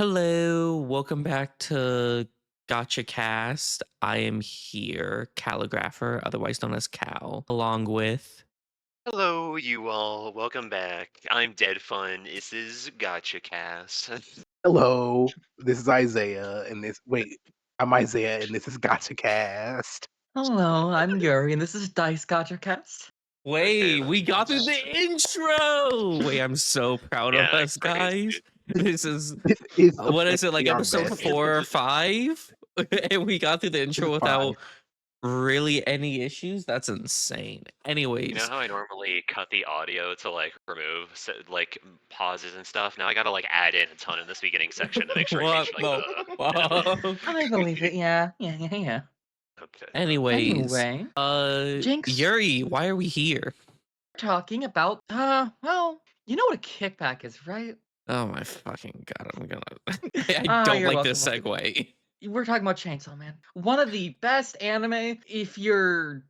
Hello, welcome back to Gotcha Cast. I am here, Calligrapher, otherwise known as Cal, along with. Hello, you all. Welcome back. I'm Dead Fun. This is Gotcha Cast. Hello, this is Isaiah, and I'm Isaiah, and this is Gatcha Cast. Hello, I'm Yuri, and this is Dice Gatcha Cast. Okay, Wait, we got through the intro. Wait, I'm so proud of yeah, us, crazy. guys. This is This is what is it, like objectively our episode best. 4 or 5? And we got through the This is intro fine. without really any issues. That's insane. You know Anyways, how I normally cut the audio to like remove pauses and stuff? Now I gotta like add in a ton in this beginning section to make sure I what change like the the. fuck? I believe it, yeah. Okay. Anyways, Anyway, Jinx, Yuri, why are we here? we're talking about, you know what a kickback is, right? Oh my fucking god, I'm gonna. I Ah, don't you're like welcome. this segue. We're talking about Chainsaw Man. One of the best anime if you're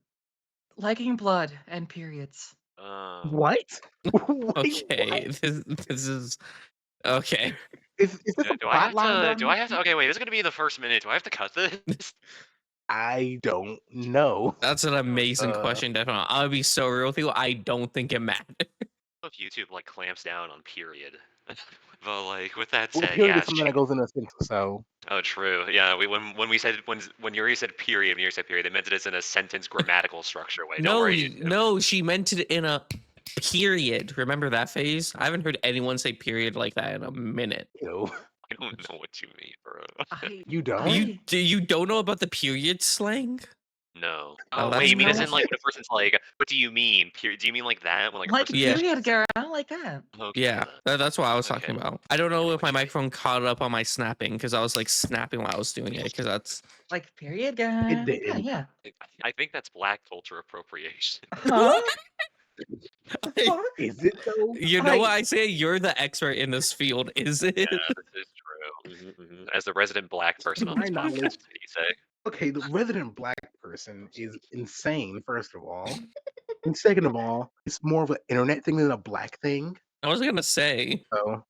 liking blood and periods. Um. What? Wait, what? Okay, this is okay. Is this Do, a do I plot have line that to? I'm Do I have missing? to? Okay, wait. This is gonna be the first minute. Do I have to cut this? I don't know. That's an amazing Uh, question. Definitely, I'll be so real with you. I don't think it matters. If YouTube like clamps down on period. But like with that well, said, period yeah, is something that goes in a sentence, so oh, true. Yeah, when we said when Yuri said period, when Yuri said period, they meant it as in a sentence grammatical structure way. Don't No, worry, YouTube. no, she meant it in a period. Remember that phase? I haven't heard anyone say period like that in a minute. you know, I don't know what you mean, bro. I, you don't. I, You don't know about the period slang? No. Oh, Oh wait, that's you mean as no, in like when a person's like, what do you mean? Period. Do you mean like that when like a like person yeah. period mentions? girl, I like that. Okay Yeah, then. that's what I was Okay, talking about. I don't I know know if what my you mean. microphone caught up on my snapping because I was like snapping while I was doing it because that's Like period girl. It Yeah, didn't. yeah. I think that's black culture appropriation. Huh? Huh? Is it though? you know what I I say? You're the expert in this field, is Yeah, it? this is true. As the resident black To person on my this knowledge, podcast, what do you say? okay, the resident black person is insane. First of all, and second of all, it's more of an internet thing than a black thing. I was gonna say. So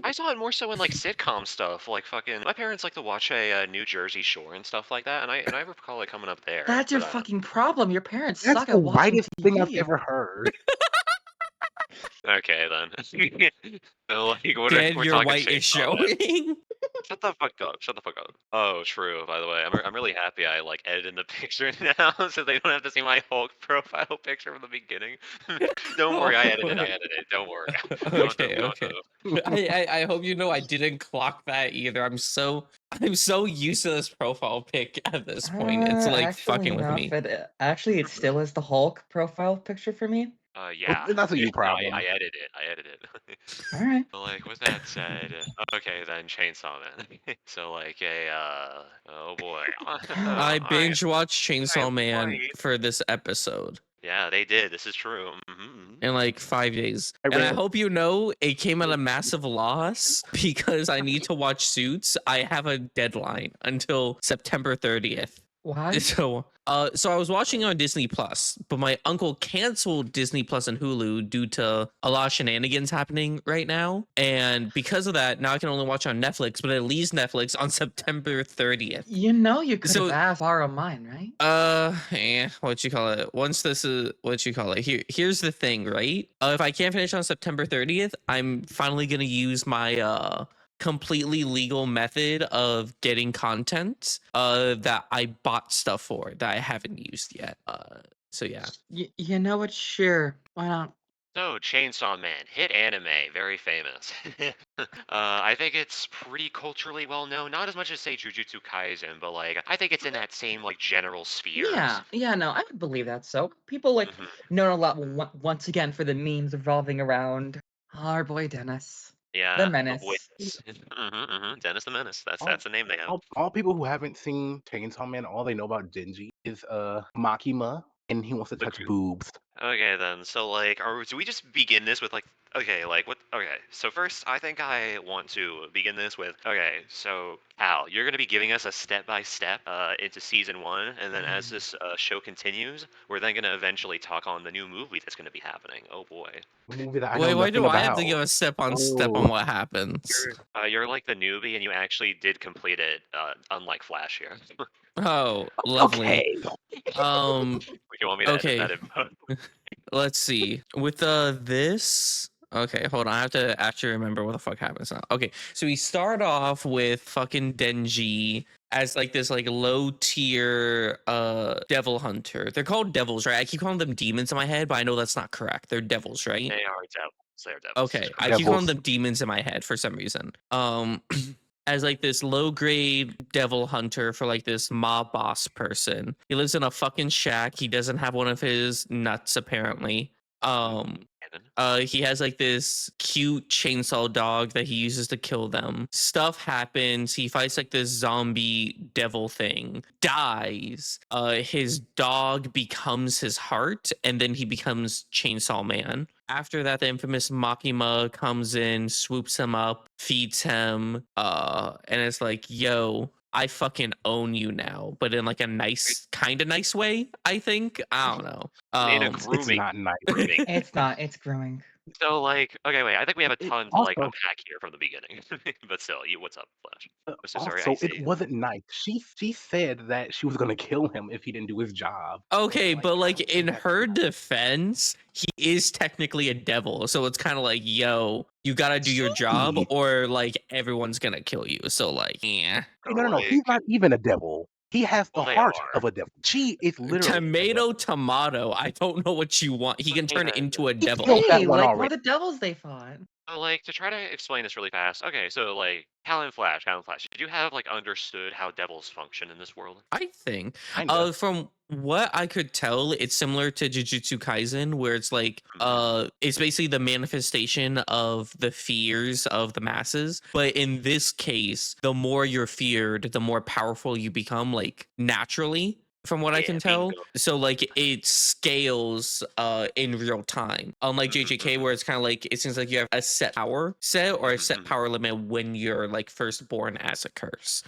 I saw it more so in like sitcom stuff, like fucking. My parents like to watch a New Jersey Shore and stuff like that, and I recall it coming up there. That's your But I don't. fucking problem. Your parents that's suck the at watching whitest thing I've TV. ever heard. Okay then. So like, what if Dad, we're your talking white is Chainsaw Man? showing. Shut the fuck up. Shut the fuck up. Oh, true. By the way, I'm really happy I like edited the picture now, so they don't have to see my Hulk profile picture from the beginning. Don't worry, I Oh, edited. I wait. edited. Don't worry. Don't Okay, don't okay. I hope you know I didn't clock that either. I'm so used to this profile pic at this point. It's like Actually fucking with enough, me. it still is the Hulk profile picture for me. Well, Yeah. that's a you No, I problem. edited it. I edited it. All right. But, like, with that said, okay, then Chainsaw Man. So, like, oh boy. I Alright, binge watched Chainsaw Man alright. for this episode Yeah, they did. This is true. in like 5 days. I And I read hope you know it came at a massive loss because I need to watch Suits. I have a deadline until September 30th. Why? So I was watching it on Disney Plus, but my uncle canceled Disney Plus and Hulu due to a lot of shenanigans happening right now. And because of that, now I can only watch on Netflix, but it leaves Netflix on September 30th. You know you could have So asked borrow mine, right? what you call it? Once this is what you call it. Here's the thing, right? If I can't finish on September 30th, I'm finally gonna use my completely legal method of getting content that I bought stuff for that I haven't used yet. So yeah. You know what? Sure. Why not? So, Chainsaw Man, hit anime, very famous. I think it's pretty culturally well known. Not as much as say Jujutsu Kaisen, but like I think it's in that same like general spheres. Yeah, no, I would believe that. So people like hmm known a lot once again for the memes revolving around our boy Dennis, the Yeah, the Menace. voice. Dennis the Menace. That's all, the name they have. all people who haven't seen Chainsaw Man, all they know about Genji is Makima, and he wants to The touch boobs. Okay then. So like, do we just begin this with like, okay, like what? Okay. So first, I think I want to begin this with, okay. So Al, you're gonna be giving us a step by step into season one, and then as this show continues, we're then gonna eventually talk on the new movie that's gonna be happening. Oh boy. A movie that I know Wait, why do nothing I have to about. give a step on Oh, what happens? You're like the newbie, and you actually did complete it, unlike Flash here. Oh, lovely. okay. Um, If you want me to edit okay. that info. Let's see. With this, okay, hold on. I have to actually remember what the fuck happens now. Okay, so we start off with fucking Denji as like this like low tier devil hunter. They're called devils, right? I keep calling them demons in my head, but I know that's not correct. They're devils, right? They are devils. They are devils. Okay, I keep calling Devils. them demons in my head for some reason. As like this low grade devil hunter for like this mob boss person. He lives in a fucking shack. He doesn't have one of his nuts apparently. Um Canon. he has like this cute chainsaw dog that he uses to kill them. Stuff happens. He fights like this zombie devil thing. Dies. His dog becomes his heart, and then he becomes Chainsaw Man. After that, the infamous Makima comes in, swoops him up, feeds him, and it's like, yo, I fucking own you now, but in like a nice, kind of nice way, I think. I don't know. In a It's grooming. not nice. grooming. It's not. It's grooming. So like, okay, wait. I think we have a ton to like Also, unpack here from the beginning. But still, what's up, Flash? I'm so sorry. also, I it see. wasn't nice. She said that she was gonna kill him if he didn't do his job. Okay, Like, but I like don't in think that's her nice. defense, he is technically a devil. So it's kind of like, yo, you gotta do your job, Gee. or like everyone's gonna kill you. So like, yeah. Hey, no. He's not even a devil. He has the Well, they heart are. of a devil. She is literally a Tomato, devil. tomato. I don't know what you want. He can turn it into a He devil. killed that Hey, one like one already. of the devils they fought. So, like, to try to explain this really fast. Okay, so like, Callan Flash. Did you have like understood how devils function in this world? I think. Kinda. From what I could tell, it's similar to Jujutsu Kaisen, where it's like, Mhm. it's basically the manifestation of the fears of the masses. But in this case, the more you're feared, the more powerful you become, like naturally. From what I can Yeah, tell, bingo. so like it scales in real time. Unlike JJK, where it's kind of like it seems like you have a set power set or a set power limit when you're like first born as a curse.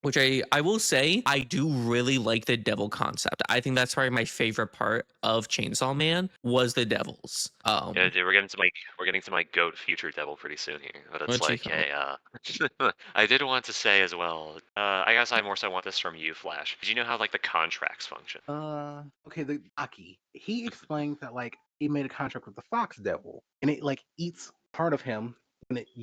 Which I will say I do really like the devil concept. I think that's probably my favorite part of Chainsaw Man was the devils. Yeah, dude, we're getting to my goat future devil pretty soon here. But it's What you like, call hey, I did want to say as well. I guess I more so want this from you, Flash. Did you know how like the contracts function? Okay, the Aki. He explains that like he made a contract with the Fox Devil, and it like eats part of him when he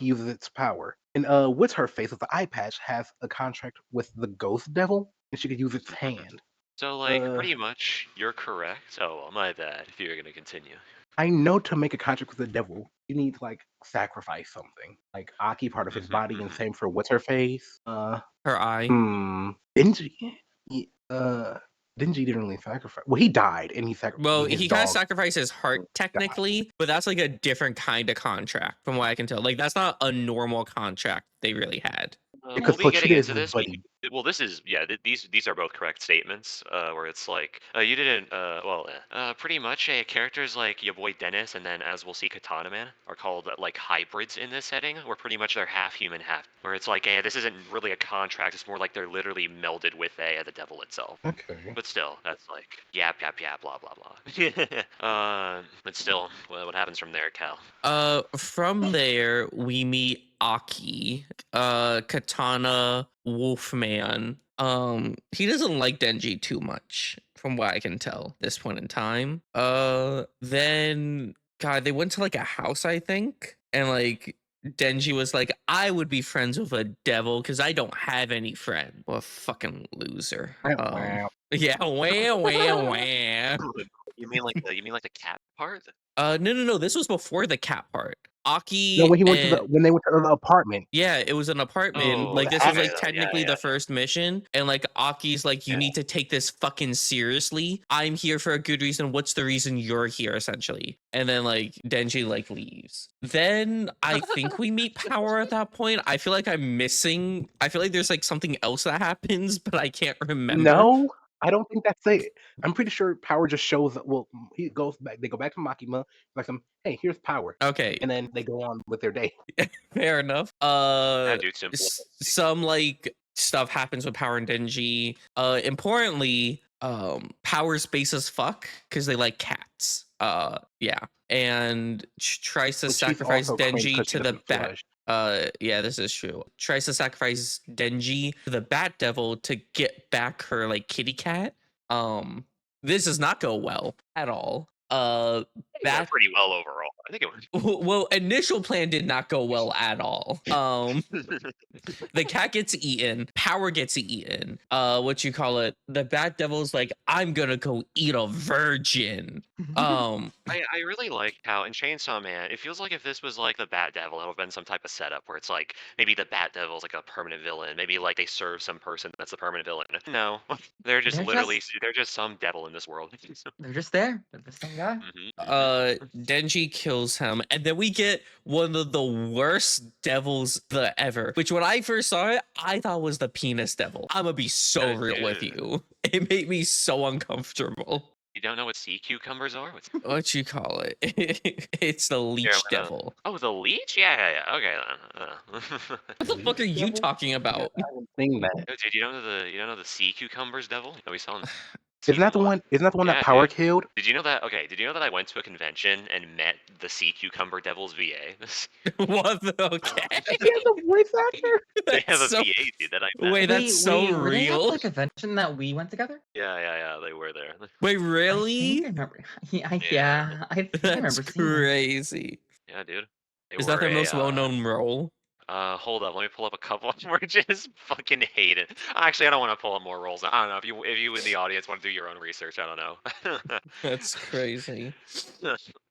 uses its power. And what's her face with the eye patch has a contract with the Ghost Devil, and she could use its hand. So like, Uh, pretty much, you're correct. Oh, well, my bad. If you're gonna continue. I know to make a contract with the devil, you need to like sacrifice something, like Aki part of his body, and same for what's her face. her eye? Denji. Denji didn't really sacrifice. Well, he died, and he sacrificed. Well, His he kind of dog sacrificed his heart died. technically, but that's like a different kind of contract from what I can tell. Like that's not a normal contract they really had. Because We'll be getting Pochita is into his this. buddy. Well, this is yeah. These are both correct statements. Where it's like you didn't. Pretty much, characters like your boy Dennis and then as we'll see, Katana Man are called like hybrids in this setting, where pretty much they're half human, half. Where it's like, hey, this isn't really a contract. It's more like they're literally melded with the devil itself. Okay. But still, that's like yap, blah blah blah. But still, what happens from there, Cal? From there we meet Aki, Katana, Wolfman. He doesn't like Denji too much, from what I can tell at this point in time. Then God, they went to like a house, I think, and like Denji was like, I would be friends with a devil because I don't have any friend. What a fucking loser. Wow. Yeah, wah. You mean like the cat part? No. This was before the cat part. No, Aki when and they went to the apartment. yeah, it was an apartment. Oh, Like this was okay, like yeah, technically yeah. the first mission, and like Aki's like, you Yeah. need to take this fucking seriously. I'm here for a good reason. What's the reason you're here, essentially? And then like Denji like leaves. Then I think we meet Power at that point. I feel like I'm missing. I feel like there's like something else that happens, but I can't remember. No, I don't think that's it. I'm pretty sure Power just shows up. Well, he goes back. They go back to Makima. Like, hey, here's Power, Okay, and then they go on with their day. fair enough. That dude's simple. Some like stuff happens with Power and Denji. Importantly, power space as fuck because they like cats. Yeah, and tries to But she's sacrifice also cringe Denji because she to the doesn't bat. flush. Yeah, this is true. Tries to sacrifice Denji to the Bat Devil to get back her like kitty cat. This does not go well at all. It went Bat pretty well overall. I think it well, initial plan did not go well at all. went. The cat gets eaten, power gets eaten. What you call it? The Bat Devil's like, I'm gonna go eat a virgin. I really like how in Chainsaw Man, it feels like if this was like the Bat Devil, it would have been some type of setup where it's like maybe the Bat Devil's like a permanent villain. Maybe like they serve some person that's the permanent villain. No, they're just They're literally just- they're just some devil in this world. They're just there. They're the same guy. Denji kills him, and then we get one of the worst devils ever. Which when I first saw it, I thought was the penis devil. I'm gonna be so real with you. It made me so uncomfortable. You don't know what sea cucumbers are? What you call it? It's the leech Here, devil. Oh, the leech? Yeah. Okay then. What the fuck are you Devil? talking about? I haven't seen that. Yo, dude, you don't know the sea cucumbers devil? No, we saw him. Isn't that the one? Isn't that the one Yeah, that Power dude. killed? Did you know that? Okay, did you know that I went to a convention and met the sea cucumber devil's VA? What the okay? He has a voice actor. They have a That's so- VA, dude, that I met. Wait, that's so were they at real. the convention that we went together? Yeah, they were there. Wait, I think really? I remember. Yeah, Yeah. I think I That's remember seeing them. crazy. Yeah, dude. They Is that were their a, most well-known role? Hold up, let me pull up a couple. We're just fucking hate it. Actually, I don't want to pull up more roles. I don't know if you in the audience want to do your own research. I don't know. That's crazy.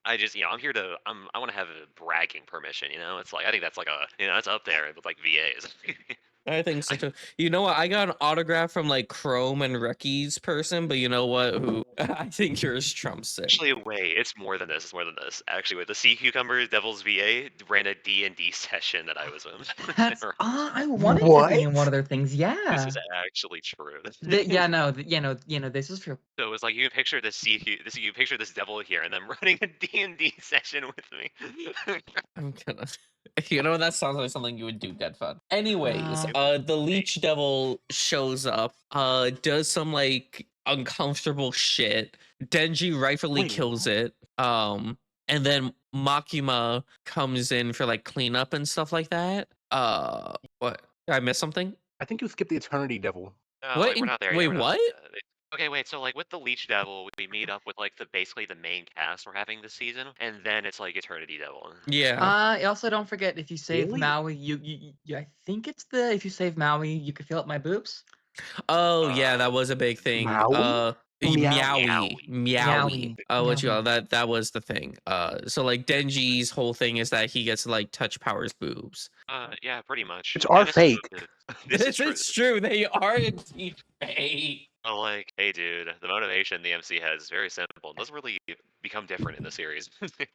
I just I'm here to I want to have a bragging permission. It's like I think that's like that's up there with like VAs. I think so too. You know what? I got an autograph from like Chrome and Recky's person, but you know what? Who I think yours trumps it. Actually, wait, it's more than this. It's more than this. Actually, with the Sea Cucumbers Devil's VA ran a D&D session that I was in. That's I wanted to What? be in one of their things. This Yeah. is actually true. Yeah, no, this is true. So it was like you can picture you picture this devil here and them running a D&D session with me. I'm gonna. You know that sounds like something you would do, dead fun. Anyways, Wow. the leech devil shows up, does some like uncomfortable shit. Denji rightfully Wait, kills it. And then Makima comes in for like cleanup and stuff like that. What? Did I miss something? I think you skipped the Eternity Devil. No, What like, we're in- not there wait, yet. We're not what? there yet. Okay, wait. So like with the Leech Devil, we meet up with like basically the main cast we're having this season, and then it's like Eternity Devil. Yeah. Also don't forget if you save Really? Maui, I think it's if you save Maui, you can feel up my boobs. Oh yeah, that was a big thing. Maui? Meowie. Meowie. What you Meowie. call that was the thing. So like Denji's whole thing is that he gets to like touch Power's boobs. Yeah, pretty much. Which are This is fake. This is true. It's true. They are indeed fake. But like, hey, dude, the motivation the MC has is very simple. It doesn't really become different in the series.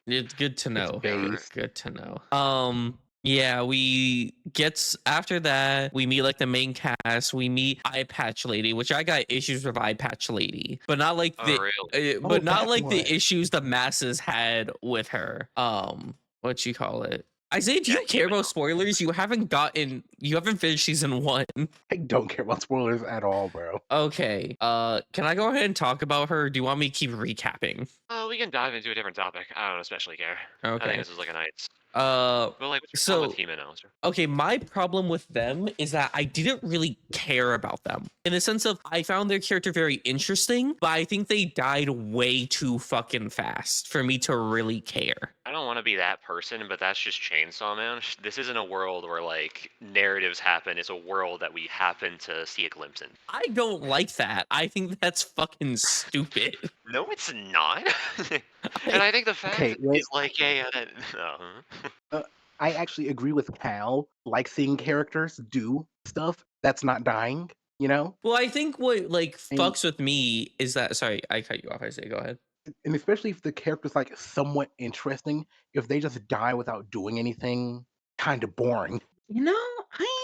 It's good to know. base. Good to know. Yeah, we gets after that, we meet like the main cast. We meet Eye Patch Lady, which I got issues with Eye Patch Lady, but not like Oh, the really? but Oh, not that like the one. issues the masses had with her. What you call it? Isaiah, do Yeah, you care about spoilers? You haven't finished season 1. I don't care about spoilers at all, bro. Okay. Can I go ahead and talk about her? Or do you want me to keep recapping? We can dive into a different topic. I don't especially care. I think Okay. this is like a nice. Uh Well, like, what's your so- problem with Hima now, sir? Okay, my problem with them is that I didn't really care about them in the sense of I found their character very interesting, but I think they died way too fucking fast for me to really care. I don't want to be that person, but that's just Chainsaw Man. This isn't a world where like narratives happen. It's a world that we happen to see a glimpse in. I don't like that. I think that's fucking stupid. No, it's not. And I think the fact Okay, is like I actually agree with Cal. Like seeing characters do stuff that's not dying. You know, Well, I think what like And- fucks with me is that sorry, I cut you off. I say go ahead. and especially if the character's like somewhat interesting. If they just die without doing anything, kind of boring. You know,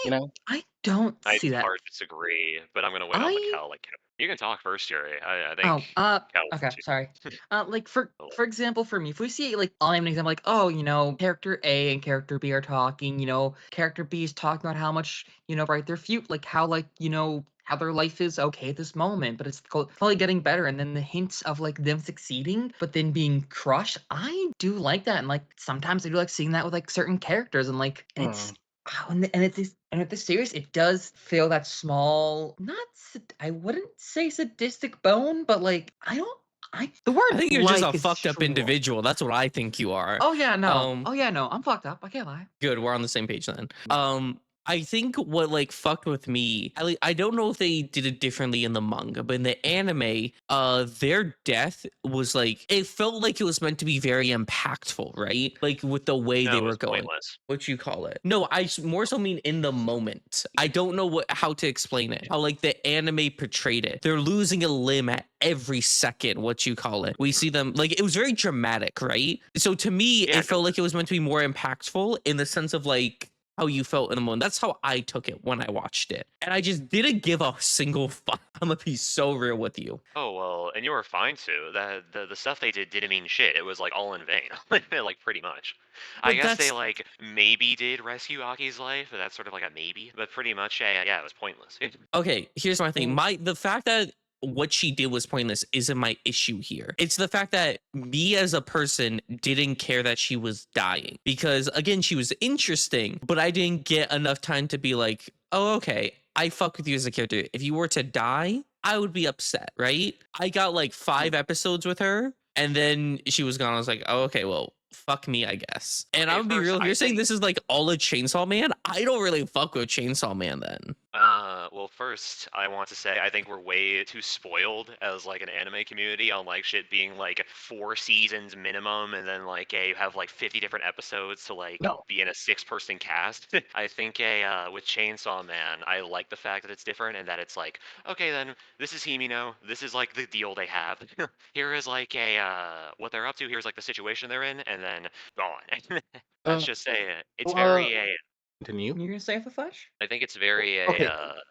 You know. I don't I see that. hard disagree, but I'm gonna wait on the Cal. Like, you can talk first, Jerry. I think. Cal Okay, too. sorry. Like for example, for me, if we see like I'll name an example, like character A and character B are talking, character B is talking about how much right their feud, like how how their life is okay at this moment, but it's probably getting better. And then the hints of like them succeeding, but then being crushed. I do like that, and like sometimes I do like seeing that with like certain characters, and like it's. And with this series, it does feel that small, I wouldn't say sadistic bone, but like the word I think you're just a like is fucked up strong. individual. That's what I think you are. Oh yeah, no. Um, Oh yeah, no. I'm fucked up. I can't lie. Good, we're on the same page then. I think what like fucked with me, I don't know if they did it differently in the manga, but in the anime, their death was like, it felt like it was meant to be very impactful, right? Like with the way No, they it were was going. pointless. What you call it? No, more so mean in the moment. I don't know how to explain it. How like the anime portrayed it. They're losing a limb at every second. What you call it? We see them like it was very dramatic, right? So to me, Yeah, it felt like it was meant to be more impactful in the sense of like how you felt in the moment. That's how I took it when I watched it. And I just didn't give a single fuck. I'm gonna be so real with you. Oh well, and you were fine too. The stuff they didn't mean shit. It was like all in vain, like pretty much. I But guess they that's like maybe did rescue Aki's life, but that's sort of like a maybe. But pretty much, yeah, it was pointless. okay. Here's my thing. Mm. The fact that what she did was pointless isn't my issue here. It's the fact that me as a person didn't care that she was dying because again, she was interesting, but I didn't get enough time to be like, oh, okay, I fuck with you as a character. If you were to die, I would be upset, right? I got like 5 episodes with her and then she was gone. I was like, oh, okay, well, fuck me, I guess. And Okay, I'm gonna be first, real. If I you're saying think this is like all a Chainsaw Man, I don't really fuck with Chainsaw Man then. well, first, I want to say I think we're way too spoiled as like an anime community on like shit being like 4 seasons minimum, and then like you have like 50 different episodes to like No. be in a 6-person cast. I think with Chainsaw Man, I like the fact that it's different and that it's like, okay, then this is Himino. This is like the deal they have. Here is like a what they're up to. Here's like the situation they're in, and then gone. Let's Uh, just say it's so, very continue. You're gonna say the Flash? I think it's very Okay.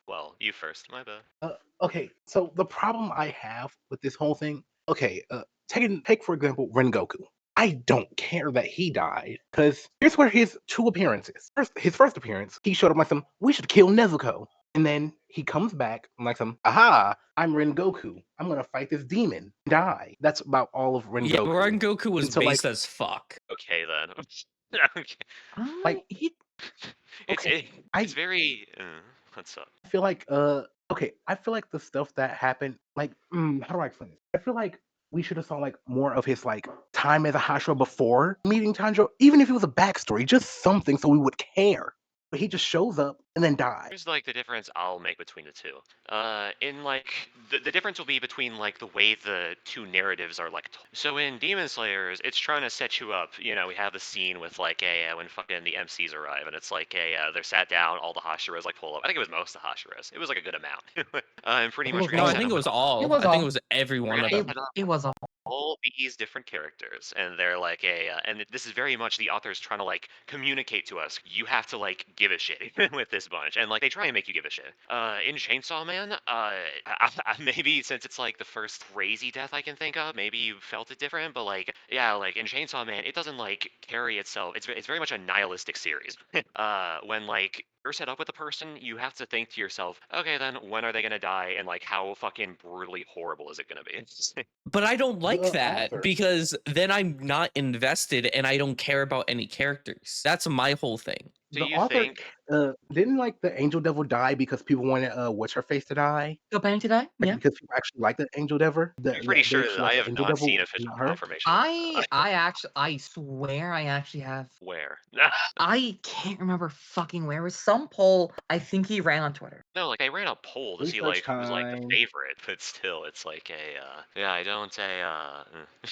well, you first, my bad. Okay. So the problem I have with this whole thing. Okay. Take for example Rengoku. I don't care that he died because here's where his 2 appearances. His first appearance, he showed up like some. We should kill Nezuko, and then he comes back and like some. Aha! I'm Rengoku. I'm gonna fight this demon. Die. That's about all of Yeah, Rengoku. Rengoku was Until like based as fuck. Okay then. Okay. like He It's okay. it's very what's up? I feel like okay, I feel like the stuff that happened, like how do I explain this? I feel like we should have saw like more of his like time as a Hashira before meeting Tanjiro, even if it was a backstory, just something so we would care. But he just shows up and then dies. Here's like the difference I'll make between the two. In like the difference will be between like the way the two narratives are like. So in Demon Slayers, it's trying to set you up. You know, we have the scene with like when fucking the MCs arrive, and it's like they're sat down, all the Hashiras like pull up. I think it was most of the Hashiras. It was like a good amount, and pretty I think much it we're was No, gonna I set think up it with was all. It was I think it all. was every we're one gonna of set them. up it was all. all these different characters, and they're like and this is very much the authors trying to like communicate to us, you have to like give a shit with this bunch, and like they try and make you give a shit. In Chainsaw Man, maybe since it's like the first crazy death I can think of, maybe you felt it different, but like yeah, like in Chainsaw Man, it doesn't like carry itself. It's very much a nihilistic series. When like you're set up with a person, you have to think to yourself, okay, then when are they gonna die, and like how fucking brutally horrible is it gonna be? But I don't the like that author. because then I'm not invested and I don't care about any characters. That's my whole thing. Do The you author think didn't like the Angel Devil die because people wanted what's her face to die? Still paying today? Like Yeah. because people actually like the Angel Devil. I'm pretty They sure that actually I like the have Angel not Devil, seen official not her. confirmation of I swear I actually have. where. I can't remember fucking where. It was some poll I think he ran on Twitter. No, like I ran a poll to see Research like who was like the time. favorite, but still, it's like yeah, I don't I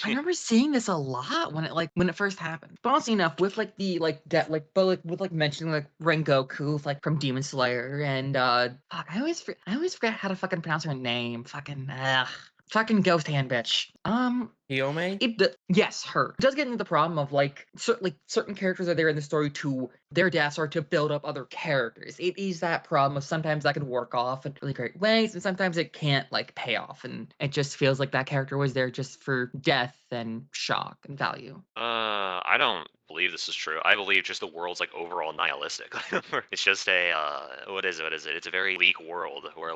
remember seeing this a lot when it first happened. But honestly enough, with like the like death but like with like mentioning like Rengoku like from Demon Slayer and fuck, I always forget how to fucking pronounce her name. Fucking Fucking ghost hand bitch. Hiyome? Yes, her. It does get into the problem of certain characters are there in the story to their deaths or to build up other characters. It is that problem of sometimes that can work off in really great ways, and sometimes it can't pay off, and it just feels like that character was there just for death and shock and value. I don't believe this is true. I believe just the world's overall nihilistic. It's just a what is it? What is it? It's a very bleak world where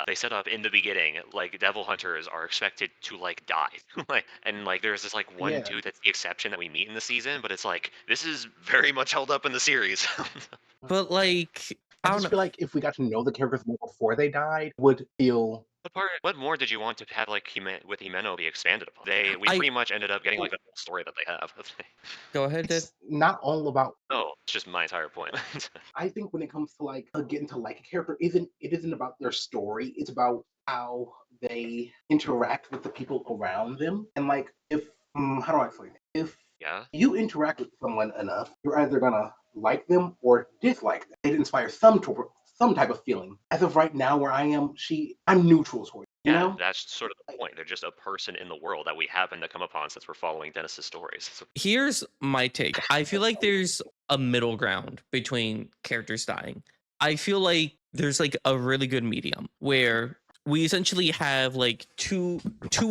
they set up in the beginning devil hunters are expected to die, and there's this one Yeah. dude that's the exception that we meet in the season, but it's this is very much held up in the series. But I I don't just know. feel like if we got to know the characters more before they died, would feel What more did you want to have with Himeno be expanded upon? We I pretty much ended up getting the whole story that they have. go ahead, Did. it's not all about. No, it's just my entire point. I think when it comes to getting to like a character, isn't about their story. It's about how they interact with the people around them, and if how do I explain it? If Yeah. you interact with someone enough, you're either gonna like them or dislike them. It inspires some type of feeling. As of right now, where I am, I'm neutral towards. You Yeah, know, that's sort of the point. They're just a person in the world that we happen to come upon since we're following Dennis's stories. Here's my take. I feel like there's a middle ground between characters dying. I feel like there's a really good medium where we essentially have two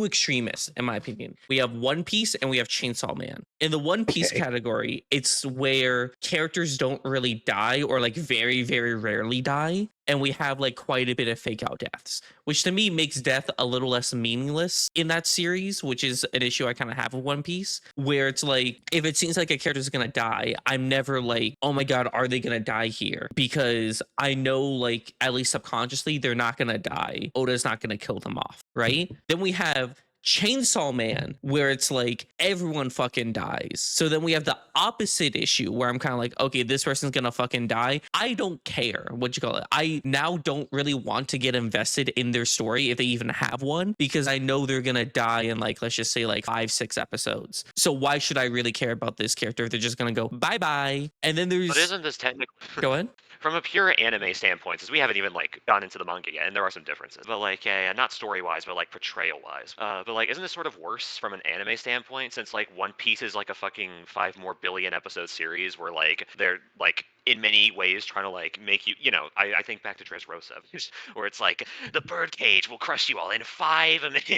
extremists, in my opinion. We have One Piece and we have Chainsaw Man. In the One Piece Okay. category, it's where characters don't really die or very, very rarely die. And we have quite a bit of fake out deaths, which to me makes death a little less meaningless in that series, which is an issue I kind of have with One Piece, where it's if it seems like a character is going to die, I'm never oh my God, are they going to die here? Because I know at least subconsciously, they're not going to die. Oda's not going to kill them off, right? Then we have Chainsaw Man, where it's everyone fucking dies. So then we have the opposite issue where I'm kind of okay, this person's gonna fucking die. I don't care what you call it. I now don't really want to get invested in their story if they even have one, because I know they're gonna die in let's just say 5-6 episodes. So why should I really care about this character if they're just gonna go bye bye? And then there's But isn't this technically go ahead. from a pure anime standpoint, since we haven't even gone into the manga yet, and there are some differences, but not story wise, but portrayal wise. But isn't this sort of worse from an anime standpoint, since One Piece is a fucking 5 more billion episode series where they're in many ways trying to make I think back to Dressrosa, where it's the birdcage will crush you all in 5 minutes,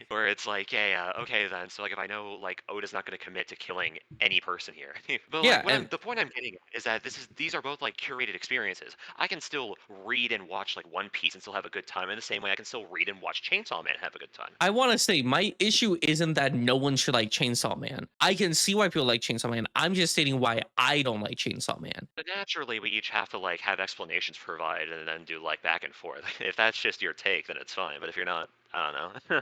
where it's okay then, so if I know Oda's not going to commit to killing any person here, but Yeah, and the point I'm getting at is that these are both curated experiences. I can still read and watch One Piece and still have a good time in the same way I can still read and watch Chainsaw Man and have a good time. I want to say my issue isn't that no one should like Chainsaw Man. I can see why people like Chainsaw Man. I'm just stating why I don't like Chainsaw Man. But naturally, we each have to have explanations provided and then do back and forth. If that's just your take, then it's fine. But if you're not, I don't know.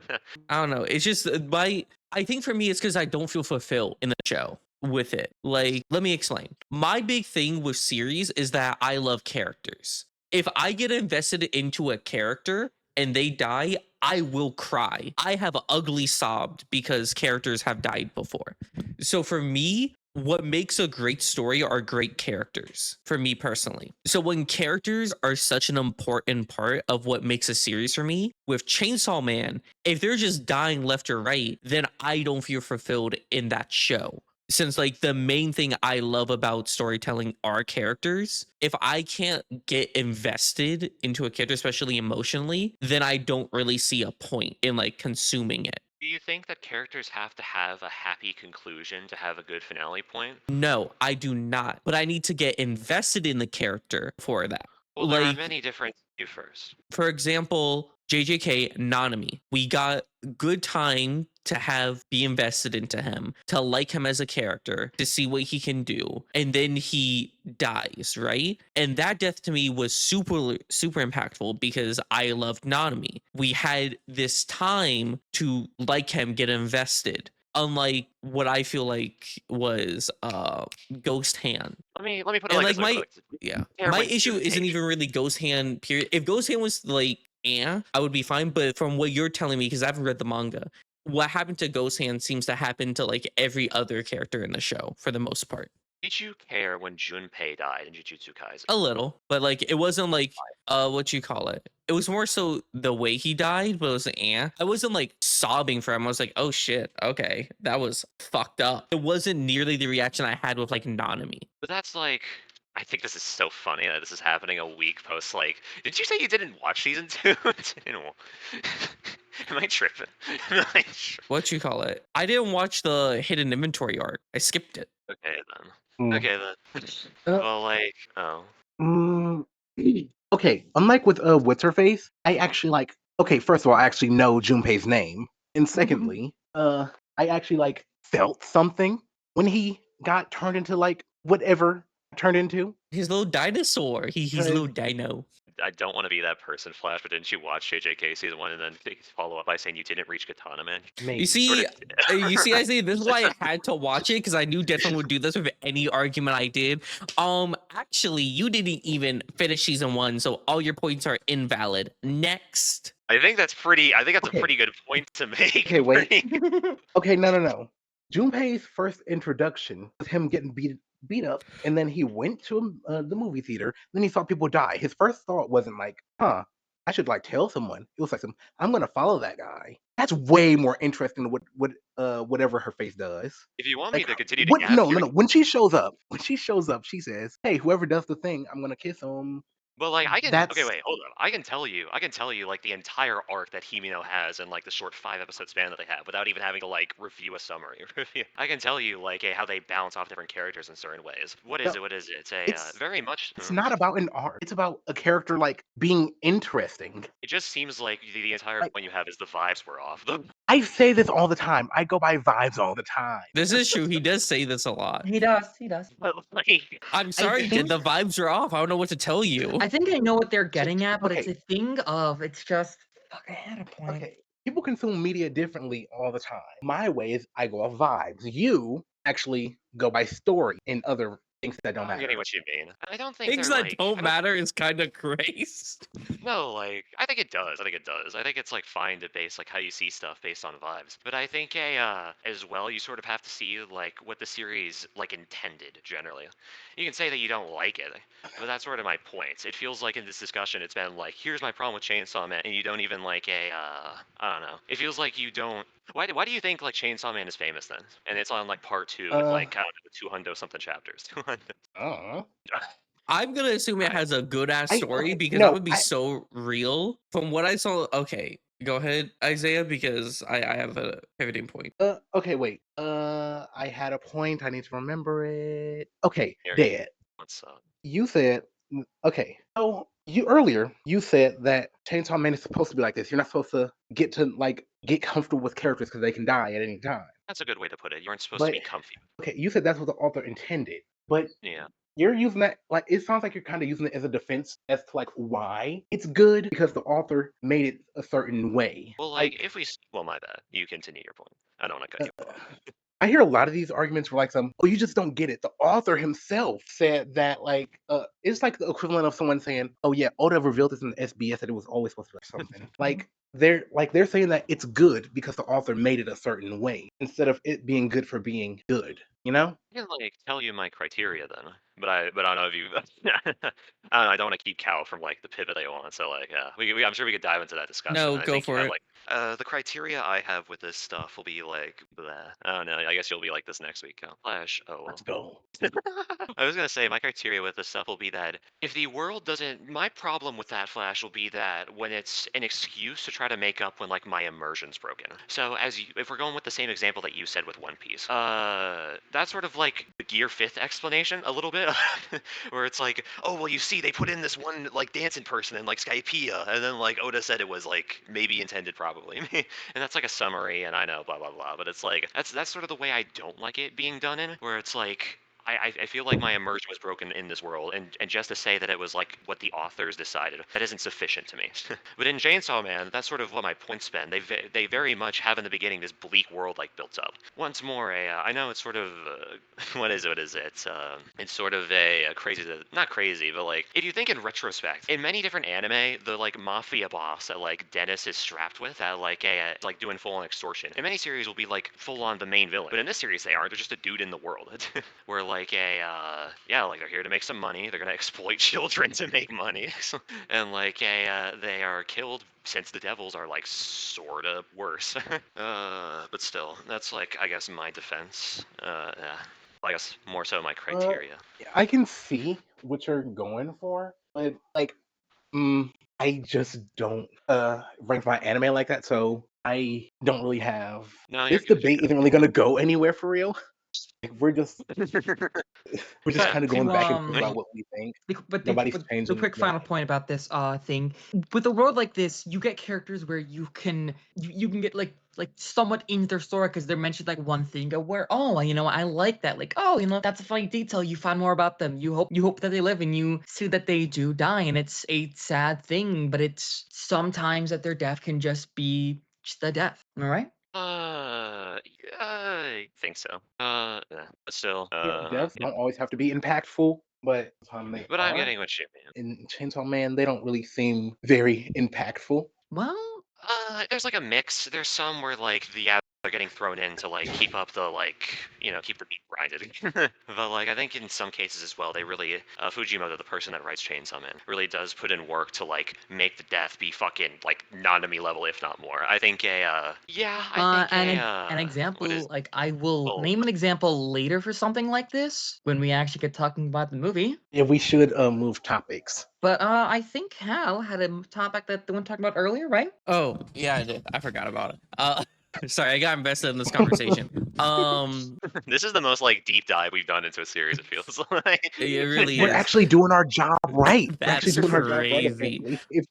I don't know. It's just I think for me, it's because I don't feel fulfilled in the show with it. Let me explain. My big thing with series is that I love characters. If I get invested into a character and they die, I will cry. I have ugly sobbed because characters have died before. So for me, what makes a great story are great characters for me personally. So when characters are such an important part of what makes a series for me, with Chainsaw Man, if they're just dying left or right, then I don't feel fulfilled in that show. Since the main thing I love about storytelling are characters, if I can't get invested into a character, especially emotionally, then I don't really see a point in consuming it. Do you think that characters have to have a happy conclusion to have a good finale point? No, I do not. But I need to get invested in the character for that. Well, there are many different you first. For example, JJK Nanami. We got good time to be invested into him, to like him as a character, to see what he can do. And then he dies, right? And that death to me was super, super impactful because I loved Nanami. We had this time to like him, get invested. Unlike what I feel like was Ghost Hand. Let me put it And this way. my issue isn't even really Ghost Hand period. If Ghost Hand was I would be fine. But from what you're telling me, because I haven't read the manga, what happened to Ghost Hand seems to happen to every other character in the show for the most part. Did you care when Junpei died in Jujutsu Kaisen? A little, but like it wasn't like what you call it. It was more so the way he died, but it was I wasn't like sobbing for him. I was like, oh shit, okay, that was fucked up. It wasn't nearly the reaction I had with like Nanami. But that's like, I think this is so funny that this is happening a week post. Like, did you say you didn't watch season 2? Am I tripping? Am I tri- What you call it? I didn't watch the hidden inventory arc. I skipped it. Okay then. Mm. Okay then. Uh, Well, like, oh. Mm, okay, unlike with what's her face, I actually like. Okay, first of all, I actually know Junpei's name, and secondly, I actually like felt something when he got turned into like whatever turned into. He's a little dinosaur. He's a little Because dino. I don't want to be that person, Flash, but didn't you watch JJK season 1 and then follow up by saying you didn't reach Katana Man? maybe You see, Isaiah, this is why I had to watch it because I knew Declan would do this with any argument I did. Actually, you didn't even finish season 1, so all your points are invalid. Next. I think that's a Okay. pretty good point to make. Okay, wait. Pretty- Okay, no. Junpei's first introduction was him getting beat up, and then he went to the movie theater. Then he saw people die. His first thought wasn't like, "Huh, I should like tell someone." It was like, "I'm gonna follow that guy." That's way more interesting than whatever her face does. If you want me Like, to continue to what? gab No. here, When she shows up, she says, "Hey, whoever does the thing, I'm gonna kiss him." well, like I can. Okay, That's wait, hold on. I can tell you, like the entire arc that Himino has in like the short 5 episode span that they have, without even having to like review a summary. I can tell you like how they bounce off different characters in certain ways. What is no, it? What is it? It's a it's very much. it's not about an art. It's about a character like being interesting. It just seems like the entire Like, point you have is the vibes were off. I say this all the time. I go by vibes all the time. This is true. He does say this a lot. He does. He does. But like, I'm sorry, think- the vibes are off. I don't know what to tell you. I think I know what they're getting at, but it's okay. a thing of it's just. Fuck, I had a point. Okay, people consume media differently all the time. My way is I go off vibes. You actually go by story and other things that don't I'm matter. getting what you mean. I don't think Things they're that like. don't matter is kind of crazy. No, like I think it does. I think it does. I think it's like fine to base like how you see stuff based on vibes. But I think as well you sort of have to see like what the series like intended generally. You can say that you don't like it, but that's sort of my point. It feels like in this discussion it's been like here's my problem with Chainsaw Man, and you don't even like I don't know. It feels like you don't. Why do you think like Chainsaw Man is famous then? And it's on like part 2 with like kind of the 200 something chapters. 200. I'm gonna assume it I- has a good ass story okay, because no, that would be so real. From what I saw, okay, go ahead, Isaiah, because I have a pivoting point. Okay, wait. I had a point. I need to remember it. Okay, Here, dead. what's up? You said okay. So you said that Chainsaw Man is supposed to be like this. You're not supposed to get comfortable with characters because they can die at any time. That's a good way to put it. You aren't supposed to But be comfy. okay, you said that's what the author intended. But Yeah. you're using that like it sounds like you're kind of using it as a defense as to like why it's good because the author made it a certain way. Well, like if we. Well, my bad. You continue your point. I don't want to cut you off. I hear a lot of these arguments were like oh, you just don't get it. The author himself said that it's like the equivalent of someone saying, oh yeah, Oda revealed this in the SBS that it was always supposed to be like something. They're saying that it's good because the author made it a certain way instead of it being good for being good. You know? I can like tell you my criteria then, but I don't know if you. I don't know. I don't want to keep Cal from like the pivot I want. So like, I'm sure we could dive into that discussion. No, I go think you for have, it. like, the criteria I have with this stuff will be like, bleh. I don't know. I guess you'll be like this next week, Cal. Flash. Oh well. Let's go. I was gonna say my criteria with this stuff will be that if the world doesn't, my problem with that Flash will be that when it's an excuse to try to make up when like my immersion's broken. So if we're going with the same example that you said with One Piece, that's sort of like the Gear 5th explanation a little bit, where it's like, oh well, you see, they put in this one like dancing person in like Skypiea, and then like Oda said it was like maybe intended probably, and that's like a summary, and I know blah blah blah, but it's like that's sort of the way I don't like it being done in, where it's like. I feel like my immersion was broken in this world, and just to say that it was like what the authors decided, that isn't sufficient to me. But in Chainsaw Man, that's sort of what my point's been. They very much have in the beginning this bleak world like built up. Once more, I know it's sort of what is it? It's sort of a crazy, not crazy, but like if you think in retrospect, in many different anime, the like mafia boss that like Dennis is strapped with, that like like doing full on extortion. In many series will be like full on the main villain, but in this series they aren't. They're just a dude in the world, where like like like they're here to make some money. They're gonna exploit children to make money, and like they are killed since the devils are like sort of worse. But still, that's like I guess my defense. Yeah. I guess more so my criteria. I can see what you're going for, but like, I just don't rank my anime like that, so I don't really have. No, you're This good. debate isn't really gonna go anywhere for real. Like, we're just But kind of to going back and forth about what we think. Nobody's but the changing. quick final point about this thing, with a world like this, you get characters where you can get like somewhat into their story because they're mentioned like one thing where, oh, you know, I like that, like, oh, you know, that's a funny detail, you find more about them, you hope that they live, and you see that they do die, and it's a sad thing, but it's sometimes that their death can just be just a death. Am I right? Yeah, I think so. Yeah, but still, Deaths don't always have to be impactful, but sometimes they but I'm are. getting what you mean. In Chainsaw Man, they don't really seem very impactful. Well, There's like a mix. There's some where like the ads are getting thrown in to like keep up the keep the beat grinded. But like I think in some cases as well, they really Fujimoto, the person that writes Chainsaw Man, really does put in work to like make the death be fucking like Nanami level, if not more. I think an what is example, like I will oh name an example later for something like this when we actually get talking about the movie. Yeah, we should move topics. But I think Hal had a topic that the one talking about earlier, right? Oh, yeah, I did. I forgot about it. Sorry, I got invested in this conversation. this is the most like deep dive we've done into a series. It feels like It really We're is. actually doing our job right. We're That's actually doing our job right. crazy. Apparently. If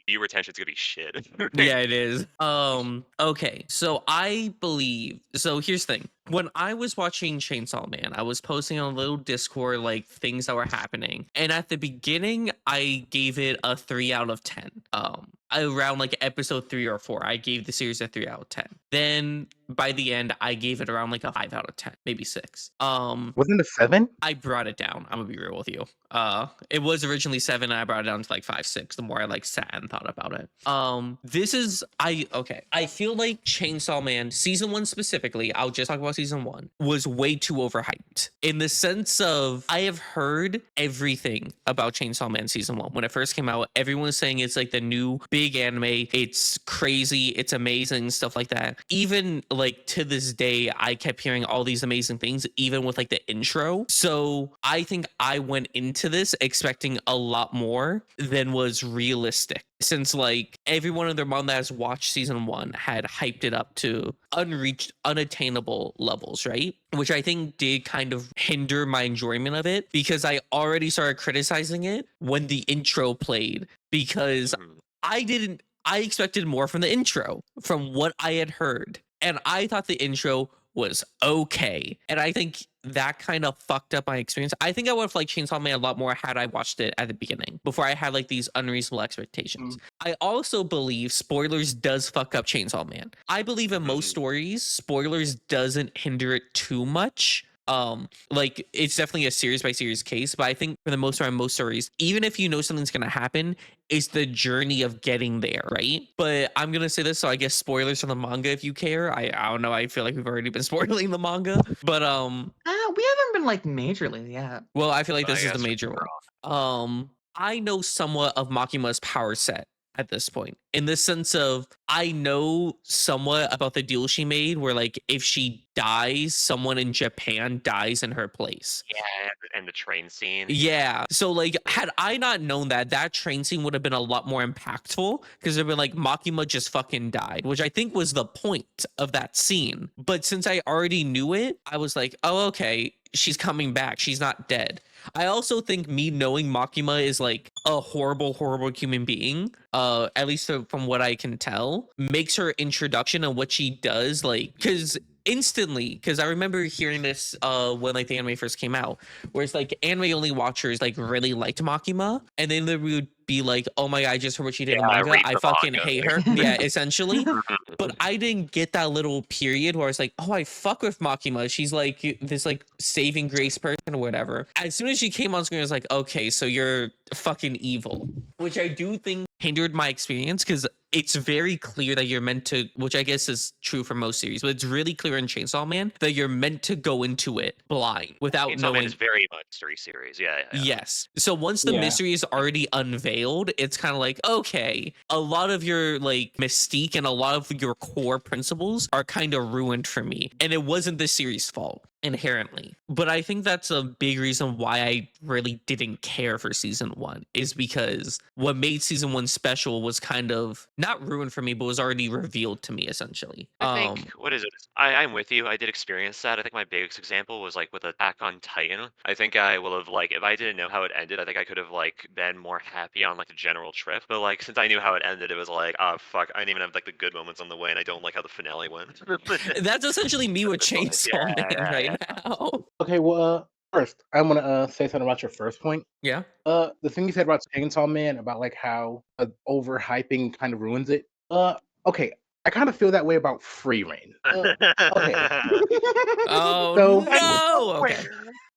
viewer retention's gonna be shit. Yeah, it is. Okay, so I believe. So here's the thing. When I was watching Chainsaw Man, I was posting on a little Discord like things that were happening, and at the beginning, I gave it a 3 out of 10. Around like episode 3 or 4, I gave the series a 3 out of 10. Then by the end, I gave it around like a 5 out of 10, maybe 6. wasn't it 7? I brought it down. I'm gonna be real with you. It was originally 7, and I brought it down to like 5, 6. The more I like sat and thought about it. I feel like Chainsaw Man season 1 specifically. I'll just talk about season 1. Was way too overhyped in the sense of I have heard everything about Chainsaw Man season 1 when it first came out. Everyone was saying it's like the new big anime. It's crazy. It's amazing, stuff like that. Even like to this day, I kept hearing all these amazing things, even with like the intro. So I think I went into this expecting a lot more than was realistic, since like everyone and their mom that has watched season 1 had hyped it up to unattainable levels, right? Which I think did kind of hinder my enjoyment of it, because I already started criticizing it when the intro played, because I expected more from the intro from what I had heard. And I thought the intro was okay. And I think that kind of fucked up my experience. I think I would have liked Chainsaw Man a lot more had I watched it at the beginning, before I had like these unreasonable expectations. I also believe spoilers does fuck up Chainsaw Man. I believe in most stories, spoilers doesn't hinder it too much. Like it's definitely a series by series case, but I think for the most part, in most stories, even if you know something's gonna happen, it's the journey of getting there, right? But I'm gonna say this, so I guess spoilers from the manga if you care. I don't know. I feel like we've already been spoiling the manga, but We haven't been like majorly, yeah. well, I feel like this I is the guess major we're one. I know somewhat of Makima's power set at this point, in the sense of I know somewhat about the deal she made, where like if she dies, someone in Japan dies in her place. Yeah, and the train scene. Yeah. So like had I not known that, that train scene would have been a lot more impactful, because it'd been like Makima just fucking died, which I think was the point of that scene. But since I already knew it, I was like, oh, okay, she's coming back. She's not dead. I also think me knowing Makima is like a horrible, horrible human being, at least from what I can tell, makes her introduction and what she does, like, because instantly, because I remember hearing this when like the anime first came out, where it's like anime only watchers like really liked Makima, and then they would be like, oh my god, I just heard what she did in the Yeah, manga, read I the fucking manga. hate her. Yeah, essentially. But I didn't get that little period where I was like, oh, I fuck with Makima, she's like this like saving grace person or whatever. As soon as she came on screen, I was like, okay, so you're fucking evil, which I do think hindered my experience, because it's very clear that you're meant to, which I guess is true for most series, but it's really clear in Chainsaw Man that you're meant to go into it blind without Chainsaw Man is knowing. very much mystery series. Yeah, yeah, yeah. Yes. So once the Yeah. mystery is already unveiled, it's kind of like, okay, a lot of your like mystique and a lot of your core principles are kind of ruined for me. And it wasn't the series' fault inherently. But I think that's a big reason why I really didn't care for season 1 is because what made season 1 special was kind of not ruined for me, but was already revealed to me essentially. I think what is it? I'm with you. I did experience that. I think my biggest example was like with Attack on Titan. I think I will have like if I didn't know how it ended, I think I could have like been more happy on like the general trip. But like since I knew how it ended, it was like, oh fuck, I didn't even have like the good moments on the way, and I don't like how the finale went. That's essentially me with But, like, Chainsaw Man yeah, right yeah. now. Okay, well, first, I'm gonna say something about your first point. Yeah. The thing you said about Chainsaw Man about like how overhyping kind of ruins it. Okay, I kind of feel that way about Free Reign. Okay. Oh So no. wait, Okay.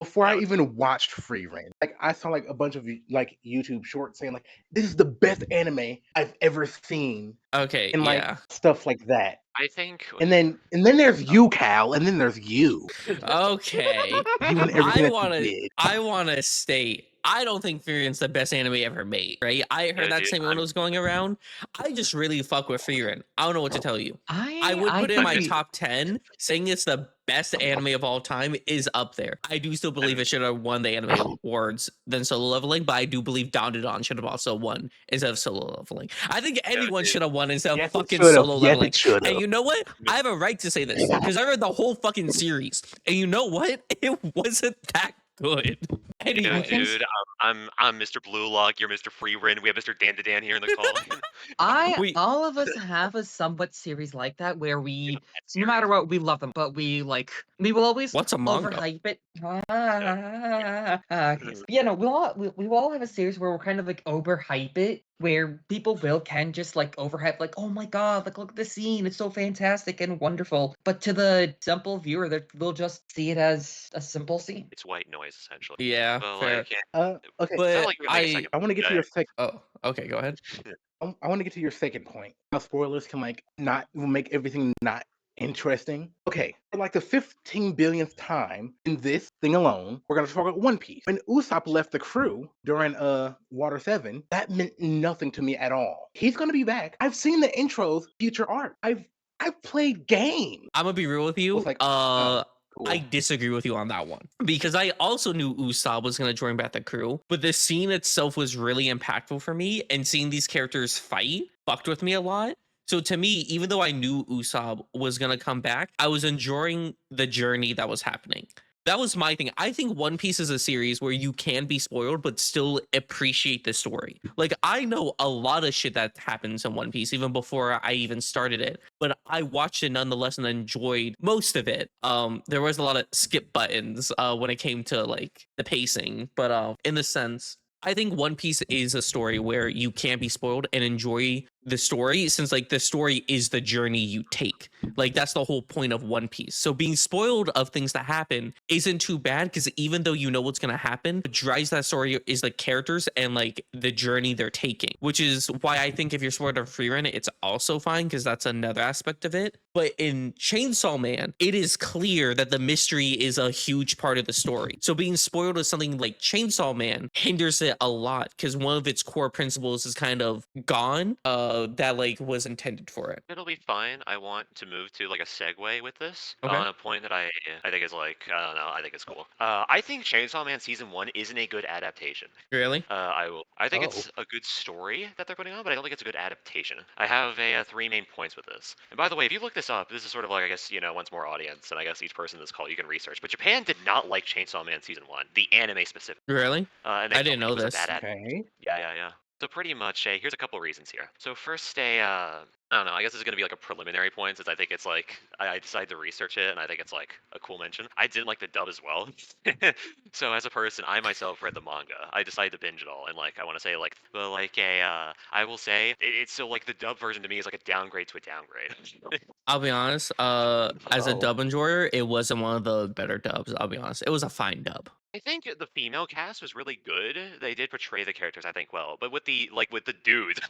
before I Ouch. even watched Free Reign, like I saw like a bunch of like YouTube shorts saying like this is the best anime I've ever seen, Okay. and like Yeah. stuff like that. I think And then there's you, Cal, and then there's you. Okay. You and everything I that wanna you did. I wanna state I don't think Furian's the best anime ever made, right? I heard no, that dude. same one was going around. I just really fuck with Furian. I don't know what to tell you. I would I put it in think my we top 10. Saying it's the best anime of all time is up there. I do still believe it should have won the anime awards than Solo Leveling, but I do believe Down to Dawn should have also won instead of Solo Leveling. I think anyone dude. should have won instead of Yes, it fucking should have. Solo Yes, Leveling. it should And have. you know what? I have a right to say this because I read the whole fucking series. And you know what? It wasn't that good. Anyway, Dude, I'm Mr. Blue Lock. You're Mr. Free Rin. We have Mr. Dan Dan here in the call. we all of us have a somewhat series like that where You know we, that no matter series. what, we love them, but we will always what's a manga? overhype it. Okay, so, yeah, no, we will all have a series where we're kind of like overhype it, where people can just like overhype, like, oh my god, like look at the scene, it's so fantastic and wonderful. But to the simple viewer, they'll just see it as a simple scene. It's white noise essentially. Yeah, But fair. like, yeah, Okay. it's not But like we're gonna make a second. I want to get to Yeah, your second. oh, okay, go ahead. I want to get to your second point. How spoilers can like not make everything not interesting. Okay, for like the 15 billionth time in this thing alone, we're gonna talk about One Piece. When Usopp left the crew during Water 7, that meant nothing to me at all. He's gonna be back. I've seen the intros, future art. I've played games. I'm gonna be real with It you. was like, oh, I cool. disagree with you on that one because I also knew Usopp was gonna join back the crew, but the scene itself was really impactful for me, and seeing these characters fight fucked with me a lot. So to me, even though I knew Usopp was gonna come back, I was enjoying the journey that was happening. That was my thing. I think One Piece is a series where you can be spoiled, but still appreciate the story. Like, I know a lot of shit that happens in One Piece even before I even started it, but I watched it nonetheless and enjoyed most of it. There was a lot of skip buttons when it came to like the pacing, but in the sense, I think One Piece is a story where you can be spoiled and enjoy the story, since like the story is the journey you take. Like that's the whole point of One Piece. So being spoiled of things that happen isn't too bad, because even though you know what's going to happen, what drives that story is the characters and like the journey they're taking, which is why I think if you're spoiled of Free Run, it's also fine, because that's another aspect of it. But in Chainsaw Man, it is clear that the mystery is a huge part of the story. So being spoiled of something like Chainsaw Man hinders it a lot, because one of its core principles is kind of gone, that like was intended for it. It'll be fine. I want to move to like a segue with this Okay. on a point that I think is like I don't know. I think it's cool. I think Chainsaw Man season 1 isn't a good adaptation. Really? I think Oh. it's a good story that they're putting on, but I don't think it's a good adaptation. I have three main points with this. And by the way, if you look this up, this is sort of like, I guess, once more audience, and I guess each person in this call you can research. But Japan did not like Chainsaw Man season 1, the anime specifically. Really? And they I felt didn't like know it was this. a bad Okay. yeah. So pretty much, here's a couple reasons here. So first, I don't know. I guess it's gonna be like a preliminary point, since I think it's like I decided to research it, and I think it's like a cool mention. I didn't like the dub as well. So as a person, I myself read the manga. I decided to binge it all, and like I want to say like, but like I will say it's so like the dub version to me is like a downgrade to a downgrade. I'll be honest. As a Oh. dub enjoyer, it wasn't one of the better dubs. I'll be honest. It was a fine dub. I think the female cast was really good. They did portray the characters, I think, well. But with the dudes,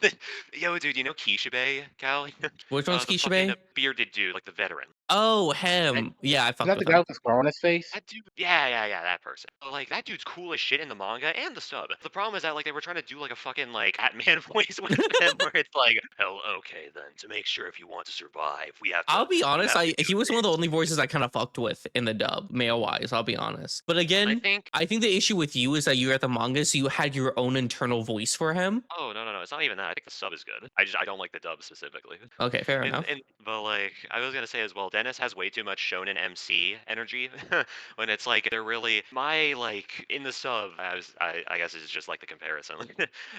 yo, dude, you know Kishibe, Cal? Which one's The fucking Kishibe? bearded dude, like the veteran. Oh, That him. Yeah, I Is fucked that the with guy him. with the scar on his face? That dude, yeah, that person. But, like, that dude's cool as shit in the manga and the sub. The problem is that, like, they were trying to do, like, a fucking, like, Batman voice with him, where it's like, hell, okay, then, to make sure if you want to survive, I'll be you honest, have to do he was one of the this. only voices I kind of fucked with in the dub, male wise. I'll be honest. But I again, think, I think the issue with you is that you read the manga, so you had your own internal voice for him. oh, no, it's not even that. I think the sub is good. I don't like the dub specifically. Okay, fair enough. But like I was gonna say as well, Dennis has way too much shonen MC energy when it's like they're really my like in the sub. I guess it's just like the comparison.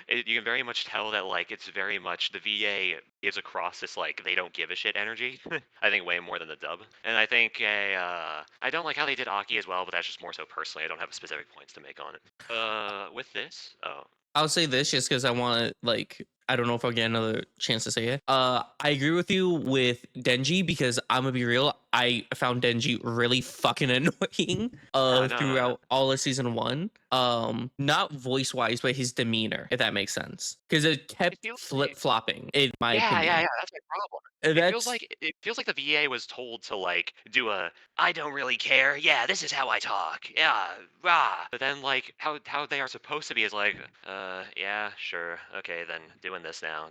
You can very much tell that like it's very much the VA gives across this like they don't give a shit energy. I think way more than the dub, and I think I don't like how they did Aki as well, but that's just more so personally. I don't have specific points to make on it. With this, oh I'll say this just because I want to, like, I don't know if I'll get another chance to say it. I agree with you with Denji because I'm gonna be real. I found Denji really fucking annoying no. throughout all of season 1. Not voice wise, but his demeanor, if that makes sense. Because it It kept feels flip like flopping, in my yeah. opinion. That's my problem. That's It feels like the VA was told to like do a I don't really care. Yeah, this is how I talk. Yeah, rah. But then like how they are supposed to be is like yeah, sure. Okay, then doing this now.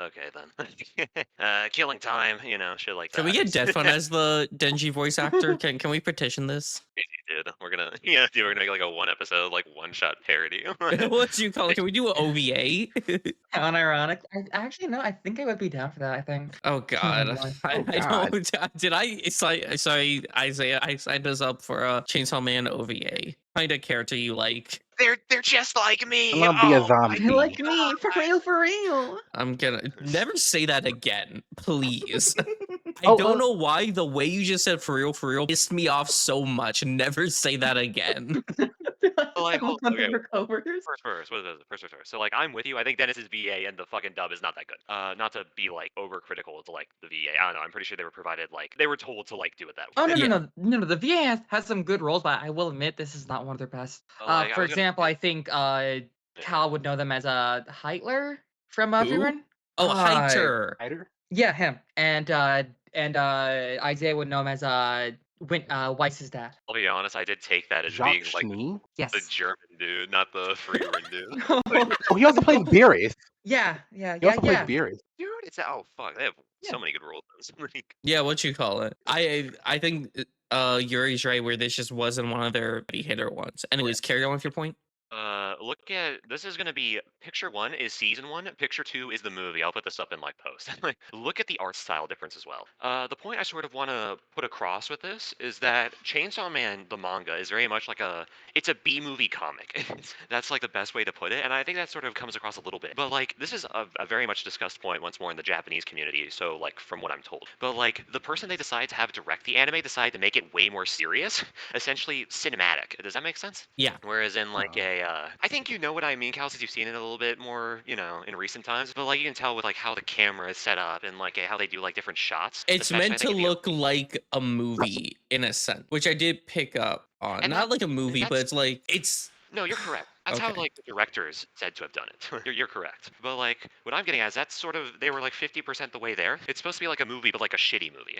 Okay, then. Killing time, you know, shit like Can we that. get Defun as the Denji voice actor? Can we petition this? Dude, we're gonna yeah, dude, we're gonna make like a one episode like one shot parody. What do you call it? Can we do an OVA? Unironic. Actually, no, I think I would be down for that. I think. Oh Oh God, boy. Oh I God. don't. Did I? It's like, sorry, Isaiah. I signed us up for a Chainsaw Man OVA. Find a character you like. They're just like me. I'm gonna be a Oh my You're zombie. like me, for real, for real. I'm gonna never say that again, please. I Oh, don't know why the way you just said for real pissed me off so much. Never say that again. like, I'm hold, one okay, of your coworkers. first. What is it? First. So like, I'm with you. I think Dennis's VA and the fucking dub is not that good. Not to be like overcritical to like the VA. I don't know. I'm pretty sure they were provided like they were told to like do it that Oh way. Yeah. no. The VA has some good roles, but I will admit this is not one of their best. Like I For was gonna example, say, I think Cal would know them as Heitler from Who? Rerun. Oh, Uh, Hiter. Spider? yeah, him. And Isaiah would know him as Weiss's dad. I'll be honest. I did take that as Jacques being like Schnee? Yes. the German dude, not the Freeran dude. Oh, he also plays Beerus. Yeah. He also plays Beerus. Dude, it's oh fuck. They have Yeah. so many good roles. Like, Yeah, what you call it? I think Yuri's right where this just wasn't one of their heavy hitter ones. Anyways, carry on with your point. look at this is gonna be picture 1 is season 1, picture 2 is the movie. I'll put this up in like post. Like, look at the art style difference as well. The point I sort of want to put across with this is that Chainsaw Man, the manga, is very much like it's a B movie comic. That's like the best way to put it, and I think that sort of comes across a little bit. But like, this is a very much discussed point once more in the Japanese community. So like, from what I'm told, but like the person they decide to have direct the anime decided to make it way more serious, essentially cinematic. Does that make sense? Yeah. Whereas in like Uh-huh. I think you know what I mean, Cal, since you've seen it a little bit more, you know, in recent times. But like you can tell with like how the camera is set up and like how they do like different shots. It's Especially, I meant to think in the look like a movie in a sense, which I did pick up on. and Not like a movie, but that's it's like it's no, you're correct. That's how okay. like the directors said to have done it. You're correct. But like what I'm getting at is that's sort of they were like 50% the way there. It's supposed to be like a movie, but like a shitty movie.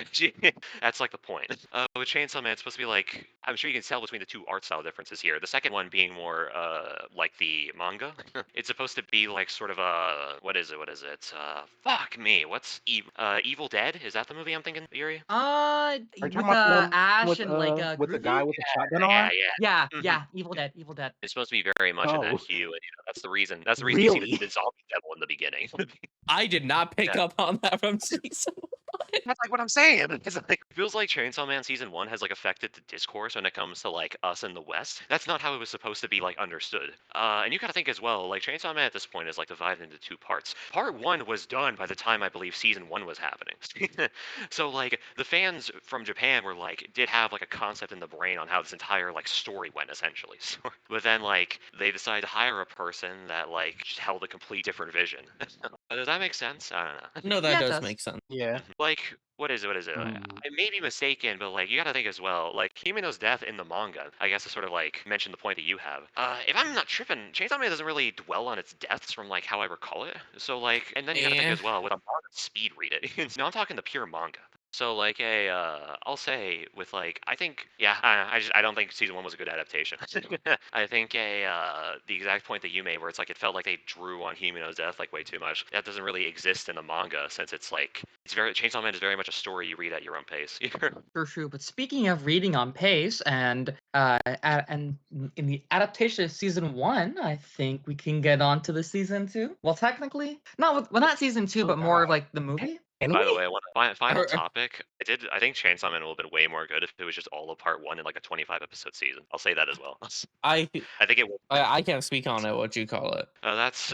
That's like the point. With Chainsaw Man, it's supposed to be like I'm sure you can tell between the two art style differences here. The second one being more like the manga. It's supposed to be like sort of a what is it? Fuck me. What's Evil Dead? Is that the movie I'm thinking, Yuri? Are you With talking about the one Ash and like with the Groovy. guy with the shotgun arm? Yeah. Yeah. Evil Dead. It's supposed to be very much in that Oh, hue, and that's the reason. That's the reason you see really? the zombie devil in the beginning. I did not pick Yeah. up on that from season. That's like what I'm saying. It's like, it feels like Chainsaw Man season 1 has like affected the discourse when it comes to like us in the West. That's not how it was supposed to be like understood. And you gotta think as well, like Chainsaw Man at this point is like divided into 2 parts. Part 1 was done by the time I believe season 1 was happening. So like the fans from Japan were like did have like a concept in the brain on how this entire like story went essentially. So, but then like they decided to hire a person that like held a complete different vision. Does that make sense? I don't know. No, that Yeah, it does does. make sense. Yeah. Like what is it? What is it? Hmm. I may be mistaken, but like you got to think as well. Like Himeno's death in the manga, I guess, to sort of like mention the point that you have. If I'm not tripping, Chainsaw Man doesn't really dwell on its deaths from like how I recall it. So like, and then you got to think Eh. as well with a manga speed read it. No, I'm talking the pure manga. So like I'll say with like I think yeah I don't think season 1 was a good adaptation. I think the exact point that you made where it's like it felt like they drew on Himeno's death like way too much. That doesn't really exist in the manga since it's like it's very Chainsaw Man is very much a story you read at your own pace. For sure. But speaking of reading on pace and in the adaptation of season 1, I think we can get on to the season 2. Well, technically, not season 2, Oh but more of God. like the movie. Can By the we? way, final Or- topic. I think Chainsaw Man would have been way more good if it was just all of part 1 in like a 25 episode season. I'll say that as well. I I think it would. I can't speak on it. What you call it? That's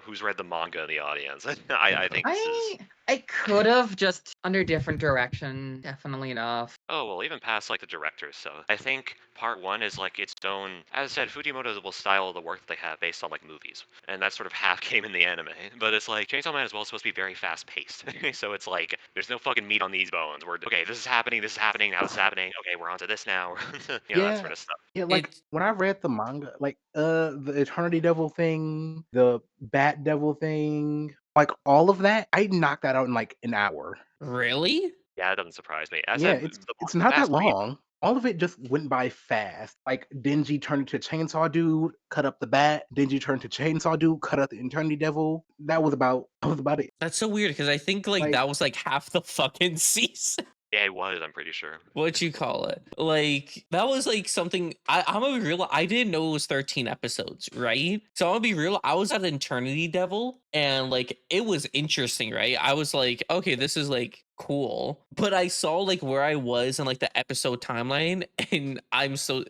who's read the manga in the audience. I think this is. I could have just under different direction, definitely enough. Oh well, even past like the directors. So I think part 1 is like its own. As I said, Fujimoto will style the work that they have based on like movies, and that's sort of half came in the anime. But it's like Chainsaw Man as well is supposed to be very fast paced. So it's like there's no fucking meat on these bones. We're okay. This is happening. This is happening. Now this is happening. Okay, we're onto this now. That Yeah. sort of stuff. Yeah, like It when I read the manga, like the Eternity Devil thing, the Bat Devil thing, like all of that, I knocked that out in like an hour. really? Yeah, it doesn't surprise me. As I Yeah, said, it's the not that fast read. long. All of it just went by fast. Like Denji turned into Chainsaw Dude, cut up the bat. Denji turned to Chainsaw Dude, cut up the Eternity Devil. That was about it. That's so weird because I think like Like that was like half the fucking season. Yeah, it was. I'm pretty sure. What you call it? Like that was like something I'm gonna be real. I didn't know it was 13 episodes, right? So I'm gonna be real. I was at Eternity Devil and like it was interesting, right? I was like, okay, this is like cool. But I saw like where I was in like the episode timeline, and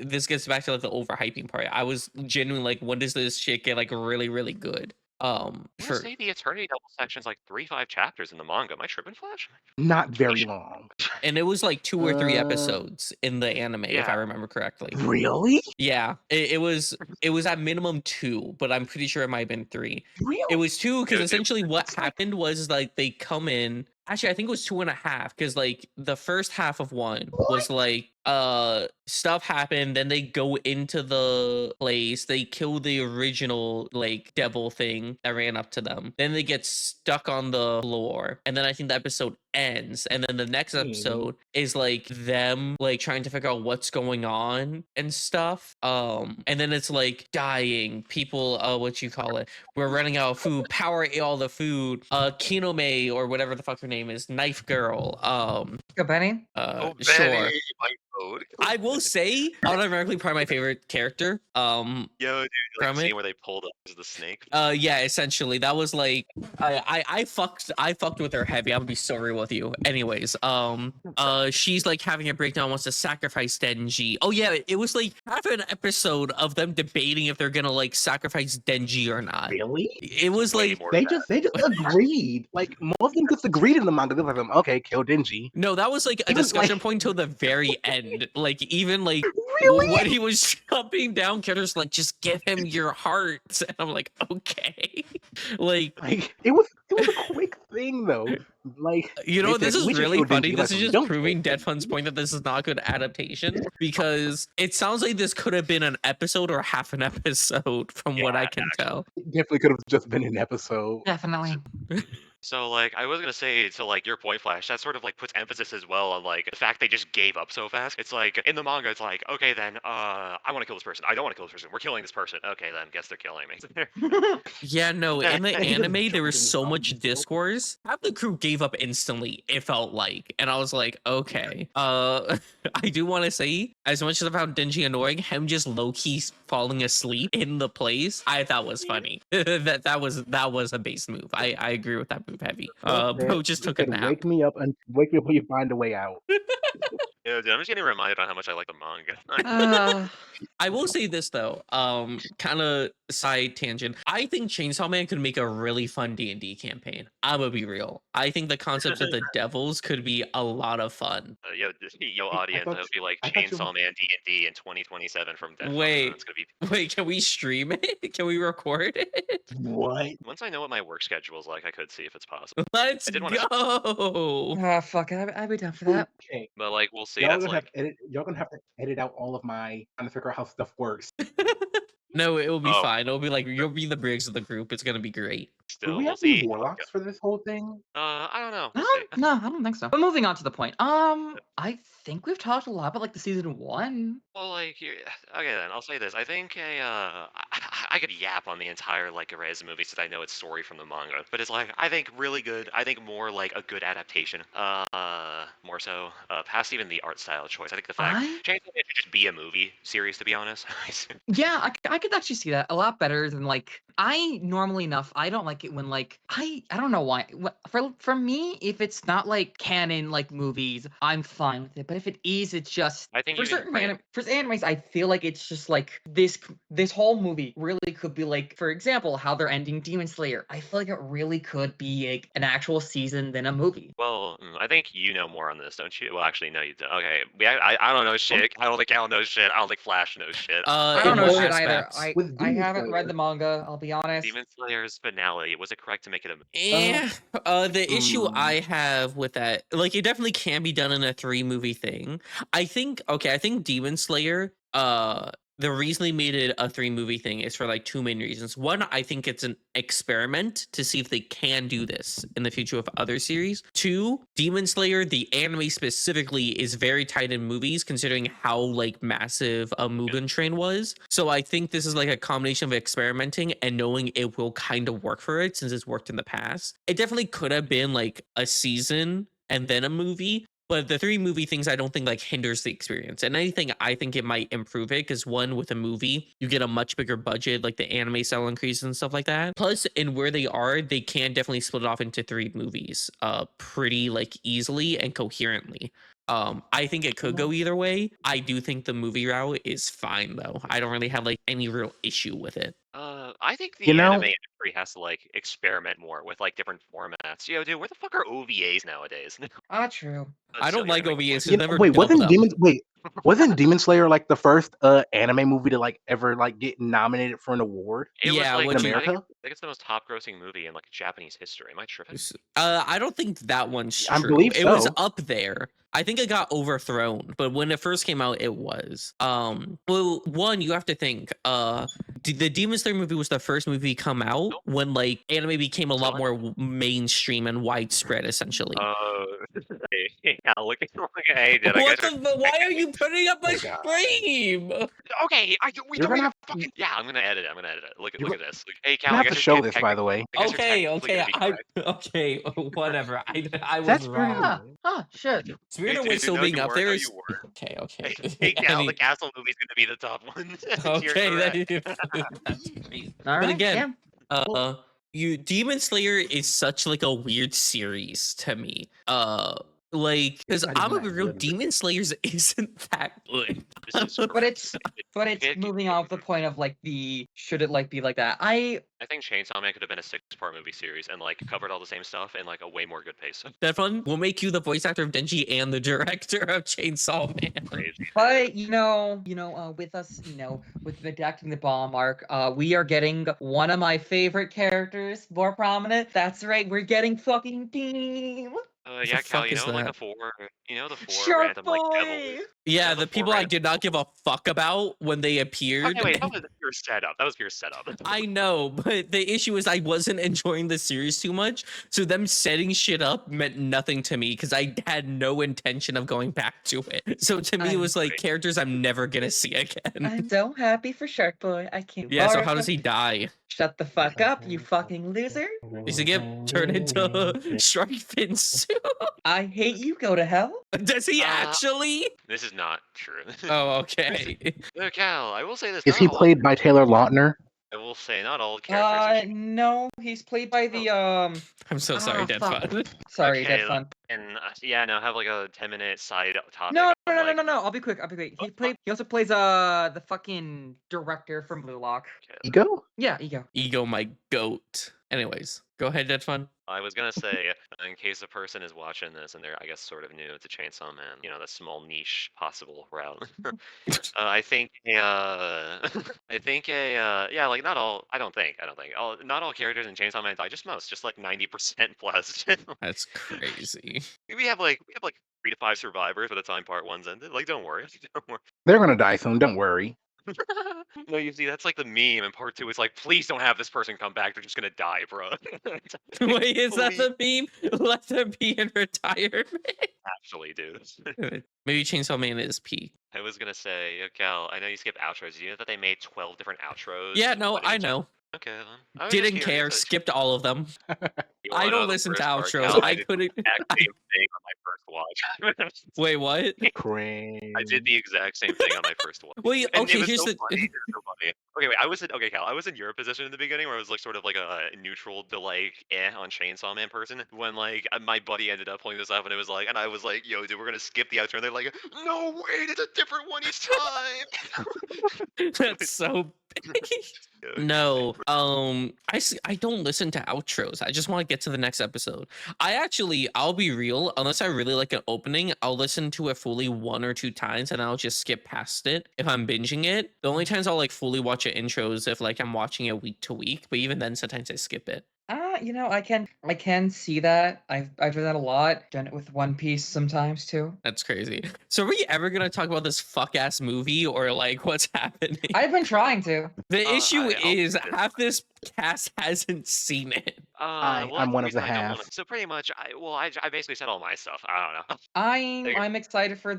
this gets back to like the overhyping part. I was genuinely like, when does this shit get like really, really good? I want to For say the Eternity Double section's like 3-5 chapters in the manga. Am I tripping, Flash? not very long. and it was like 2 or 3 Uh, episodes in the anime, if I Yeah. remember correctly. really? Yeah, it was at minimum 2, but I'm pretty sure it might have been 3. It Really? was 2 because It- it- essentially what it's like- happened was like they come in. Actually, I think it was 2.5 because like the first half of 1 was like stuff happened, then they go into the place, they kill the original like devil thing that ran up to them, then they get stuck on the floor, and then I think the episode ends, and then the next episode is like them like trying to figure out what's going on and stuff, and then it's like dying people, what you call it, we're running out of food, power ate all the food, Kinome or whatever the fuck her name is, knife girl, Go Benny. sure. my code. I will say, automatically probably my favorite character. Yo, dude, like From the it? scene where they pulled up the snake. Yeah, essentially, that was like, I fucked with her heavy. I'm gonna be so real with you. Anyways, she's like having a breakdown, wants to sacrifice Denji. Oh yeah, it was like half an episode of them debating if they're gonna like sacrifice Denji or not. Really? It was Way like, more They than just agreed. Like most of them just agreed in the manga. They're like, okay, kill Denji. no, that was like a Even, discussion like- point till the very end. Like even like Really? when he was jumping down, characters like, just give him your heart, and I'm like, okay, like. Like it was a quick thing though. Like You know, they this said, is "We should really kill funny. Denji." This Like, is just "Don't proving kill Dead Fun's point that this is not good adaptation, because it sounds like this could have been an episode or half an episode from what I Yeah, can tell. It definitely could have just been an episode. Definitely. So like I was gonna say to like your point, Flash, that sort of like puts emphasis as well on like the fact they just gave up so fast. It's like in the manga, it's like, okay then, I want to kill this person. I don't want to kill this person. We're killing this person. Okay then, guess they're killing me. Yeah, no, in the And he just anime, there jumped was in so his much own discourse. Half the crew gave up instantly, it felt like. And I was like, okay. I do want to say, as much as I found Denji annoying, him just low-key falling asleep in the place, I thought was funny. that was a base move. I agree with that move heavy. Bro just He took a said, nap. Wake me up when you find a way out. Yeah, dude, I'm just getting reminded on how much I like the manga. Uh, I will say this though, kind of side tangent. I think Chainsaw Man could make a really fun D&D campaign. I'm gonna be real. I think the concepts of the devils could be a lot of fun. Yo, I audience, I thought hope you like I thought you were Chainsaw Man D&D in 2027 from Dead Fun. Wait, It's gonna be wait, can we stream it? Can we record it? what? once I know what my work schedule is like, I could see if it's possible. Let's I did want to, go. fuck, I'd be down for that. Okay. but like we'll see. Y'all That's gonna have like, edit. Y'all gonna have to edit out all of my trying to figure out how stuff works. No, it will be oh, fine. It'll be like you'll be the Briggs of the group. It's gonna be great. Do still we we'll have any see. warlocks for this whole thing? I don't know. No, We'll see. no, I don't think so. But moving on to the point. I think we've talked a lot about like the season 1. Well, like, okay then, I'll say this. I think I could yap on the entire like Erase movie since I know its story from the manga, but it's like I think really good. I think more like a good adaptation. More so, past even the art style choice. I think the fact I Chainsaw Man should just be a movie series, to be honest. Yeah, I could actually see that a lot better than like I normally enough. I don't like it when like I don't know why. For me, if it's not like canon like movies, I'm fine with it. But if it is, it's just I think for even certain for animes, I feel like it's just like this whole movie really could be like, for example, how they're ending Demon Slayer. I feel like it really could be like an actual season than a movie. well, I think you know more on this, don't you? Well, actually, no, you don't. Okay, I don't know shit. I don't think Al knows shit. I don't think Flash knows shit. I In don't know what shit either. aspects? With I Demon haven't read Slayer, the manga. I'll be honest. Demon Slayer's finale, was it correct to make it a Eh, the issue mm, I have with that, like, it definitely can be done in a 3-movie thing. I think Demon Slayer, the reason they made it a 3-movie thing is for like 2 main reasons. One, I think it's an experiment to see if they can do this in the future with other series. 2, Demon Slayer, the anime specifically, is very tight in movies considering how like massive a Mugen Train was. So I think this is like a combination of experimenting and knowing it will kind of work for it since it's worked in the past. It definitely could have been like a season and then a movie, but the 3-movie things I don't think like hinders the experience. And anything, I think it might improve it because one, with a movie, you get a much bigger budget, like the anime style increase and stuff like that. Plus, in where they are, they can definitely split it off into 3 movies, pretty like easily and coherently. I think it could go either way. I do think the movie route is fine though. I don't really have like any real issue with it. I think the you know, anime industry has to like experiment more with like different formats. Yo, dude, where the fuck are OVAs nowadays? True. I don't like OVAs. you It's know never wait, doubled up. wasn't Demon Slayer like the first anime movie to like ever like get nominated for an award It was Yeah, like in what you America? I think it's the most top-grossing movie in like Japanese history. Am I tripping? I don't think that one's I true. believe It was so. up there. I think it got overthrown, but when it first came out, it was. Well, one, you have to think, the Demon Slayer movie was the first movie come out Nope. when like anime became a lot What? more mainstream and widespread, essentially. Yeah, look at hey, dude, I What guess the? Why are you putting up a Oh, God. stream? okay, we You're don't gonna even have fucking yeah. I'm gonna edit it. I'm gonna edit it. Look you're at this. Like, hey, Cal, gonna I have guess to you're show this, by the way. I guess you're Okay, technically gonna be correct. okay, whatever. I was That's wrong. Shit. Spirited Hey, Away dude, still no, being you up weren't. there No, is you weren't. okay. Hey, Cal, the Any- Castle movie's gonna be the top one. You're okay, correct. that's crazy. All But right. again, Yeah. Demon Slayer is such like a weird series to me. Like, because It's not I'm even a that real good. Demon Slayers isn't that good. This is But correct. it's Can't keep moving going. off the point of like the should it like be like that. I think Chainsaw Man could have been a 6-part movie series and like covered all the same stuff in like a way more good pace. That fun. We'll make you the voice actor of Denji and the director of Chainsaw Man. Crazy. But with us, with adapting the bomb arc, we are getting one of my favorite characters more prominent. That's right, we're getting fucking Team What Yeah, the Cal, fuck is like that? the four Shark random like devils. Boy. Yeah, The the 4 people I random. did not give a fuck about when they Okay, appeared. wait, that was pure setup. That was pure setup. I know, but the issue is I wasn't enjoying the series too much. So them setting shit up meant nothing to me because I had no intention of going back to it. So to me, it was like characters I'm never gonna see again. I'm so happy for Shark Boy. I can't. Yeah, so how does he die? Shut the fuck up, you fucking loser. Does he get turned into shark fin soup? I hate you. Go to hell. Does he actually? This is not true. Oh, okay. No, Cal, I will say this. Is not he a lot- played by Taylor Lautner? I will say, not all characters are. No, he's played by the I'm so sorry, Dead fuck. Fun. Sorry, Okay, Dead Fun. and yeah, no, have like a 10-minute side topic No, on like. no. I'll be quick. He also plays the fucking director from Blue Lock. Okay, Ego? Yeah, Ego. Ego, my goat. Anyways, go ahead, Dead Fun. I was gonna say, in case a person is watching this and they're, I guess, sort of new to Chainsaw Man, you know, the small niche possible route. I think, I think yeah, like not all. I don't think, not all characters in Chainsaw Man die. Just like 90% plus. That's crazy. we have like 3 to 5 survivors by the time part 1's ended. Like, don't worry, don't worry. They're gonna die soon. Don't worry. No, you see, that's like the meme in part 2. It's like, please don't have this person come back. They're just gonna die, bro. Wait, is that Please. the meme? Let them be in retirement. Actually, dude. Maybe Chainsaw Man is peak. I was gonna say, Cal, I know you skip outros. Do you know that they made 12 different outros? Yeah, no, But I each- know. Okay, then. I was just Didn't care. curious. Skipped all of them. You I wanna know don't the listen to worst part, outros. Cal? I did the couldn't. exact same thing on my first watch. Wait, what? Cringe. I did the exact same thing on my first watch. Wait, And okay, it was here's so the. funny. It was so funny. Okay, wait. Okay, Cal. I was in your position in the beginning, where I was like sort of like a neutral to like on Chainsaw Man person. When like my buddy ended up pulling this up, and it was like, and I was like, "Yo, dude, we're gonna skip the outro." And they're like, "No, wait, it's a different one each time." That's so no, I don't listen to outros. I just want to get to the next episode. I'll be real, unless I really like an opening, I'll listen to it fully 1 or 2 times and I'll just skip past it if I'm binging it. The only times I'll like fully watch it intros if like I'm watching it week to week, but even then sometimes I skip it. I can see that. I've done that a lot. Done it with One Piece sometimes too. That's crazy. So are we ever gonna talk about this fuck ass movie or like what's happening? I've been trying to. The issue I'll is skip it. half this cast hasn't seen it. I'm Well, that's one of reason the I don't wanna- half. So pretty much, I basically said all my stuff. I don't know. I'm excited for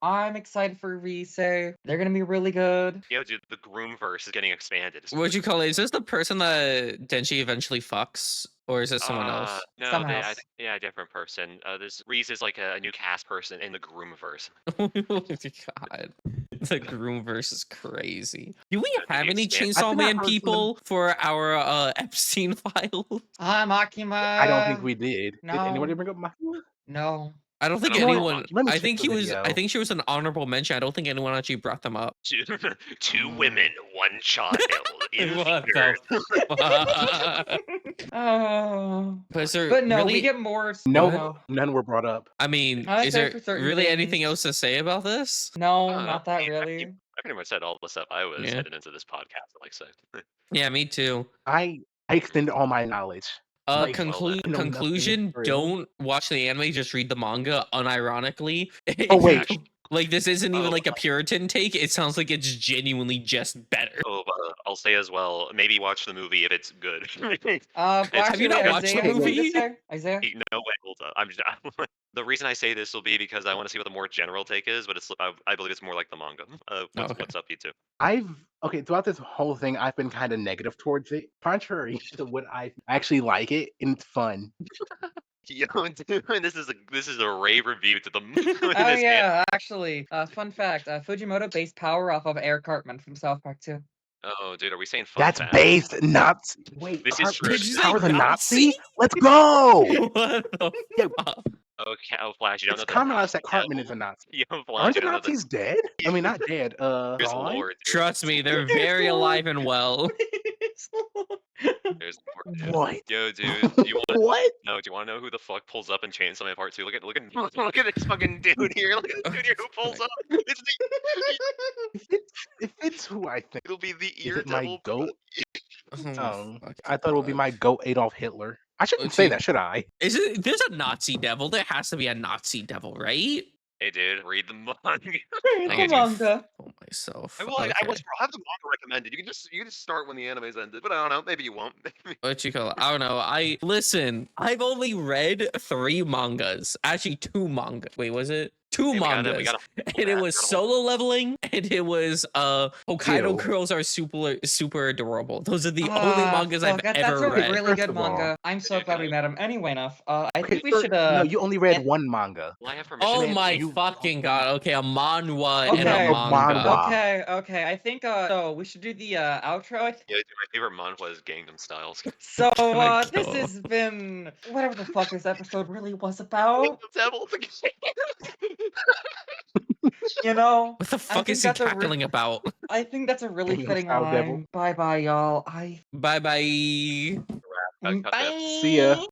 I'm excited for Rise. They're gonna be really good. Yo, dude, the groom verse is getting expanded. What'd you call it? Is this the person that Denji eventually fucks? Or is it someone else? No, Someone I else. think, yeah, different person. This Reese is like a new cast person in the groom verse. Oh my god. The groom verse is crazy. Do we Yeah, have the any expand- Chainsaw I've Man heard people for our Epstein file? I'm Akima. I don't think we did. Did anybody no. bring up my? No. I don't think I don't know. anyone. Let me I check think the he was. I video. think she was an honorable mention. I don't think anyone actually brought them up. Two women, one child. In What theater. the fuck? Oh. But is there But no, really? we get more. No, none were brought up. I mean, I like is that there for certain really things. anything else to say about this? No, I don't know. not that I really. pretty much said all the stuff I was Yeah. headed into this podcast. Like said. Yeah, me too. I extended all my knowledge. Like, well, then. I know nothing Conclusion: for real. don't watch the anime. Just read the manga. Unironically. Oh wait, Like this isn't even Oh, like a Puritan take. It sounds like it's genuinely just better. Oh, I'll say as well. Maybe watch the movie if it's good. Have you not watched the Isaiah, movie? Isaiah? No way, hold up. I'm just. The reason I say this will be because I want to see what the more general take is, but I believe it's more like the manga. Okay. What's up, you two? throughout this whole thing, I've been kind of negative towards it. Contrary to what I actually like it, and it's fun. Yo, dude, this is a rave review to the. Oh yeah, actually, fun fact: Fujimoto based Power off of Eric Cartman from South Park too. Oh, dude, are we saying fun That's fact? based Nazi. Wait, This is true. Did you say Power's a Nazi? Nazi? Let's go! What the Yeah. fuck? Okay, Flash, you don't It's know that. common knowledge that Cartman is a Nazi. Yo, Flash, Aren't you the don't know that. Nazis dead? I mean, not dead. There's Gone? lore, dude. Trust me, they're very alive and well. There's lore, dude. What? Yo, dude, do you want What? no? Do you want to know who the fuck pulls up in Chainsaw Man Part 2? Look at this fucking dude here. Look at this dude here who pulls up. It's the, If it's who I think, it'll be the is ear it my devil. goat? Oh, fuck I thought it would be God. my goat Adolf Hitler. I shouldn't Let's say see. that, should I? Is it? There's a Nazi devil. There has to be a Nazi devil, right? Hey, dude, read the manga. I The guess manga. Oh myself. I Okay. have the manga recommended. You can just start when the anime's ended, but I don't know. Maybe you won't. What you call it? I don't know. Listen. I've only read 3 mangas. Actually, 2 manga. Wait, was it? 2 Hey, mangas. we gotta And it was solo leveling, and it was Hokkaido Ew. girls are super adorable. Those are the only mangas I've That's ever a read. really First good of all- manga. I'm so Dude, glad can we I- met him. Anyway, enough. I Okay, think we first- should. No, you only read and- one manga. Will I have permission? Oh Man, my you- fucking god. Okay, a manhwa and Okay. a Oh, manga. manhwa. Okay. I think so. We should do the outro. Yeah, dude, my favorite manhwa is Gangnam Styles. So Gonna this go. has been whatever the fuck this episode really was about. Devil, the You know, What the I fuck think is he that's a cackling about? I think that's a really Gangnam fitting Style Devil. line. Bye bye, y'all. Bye bye. Cut that. See ya.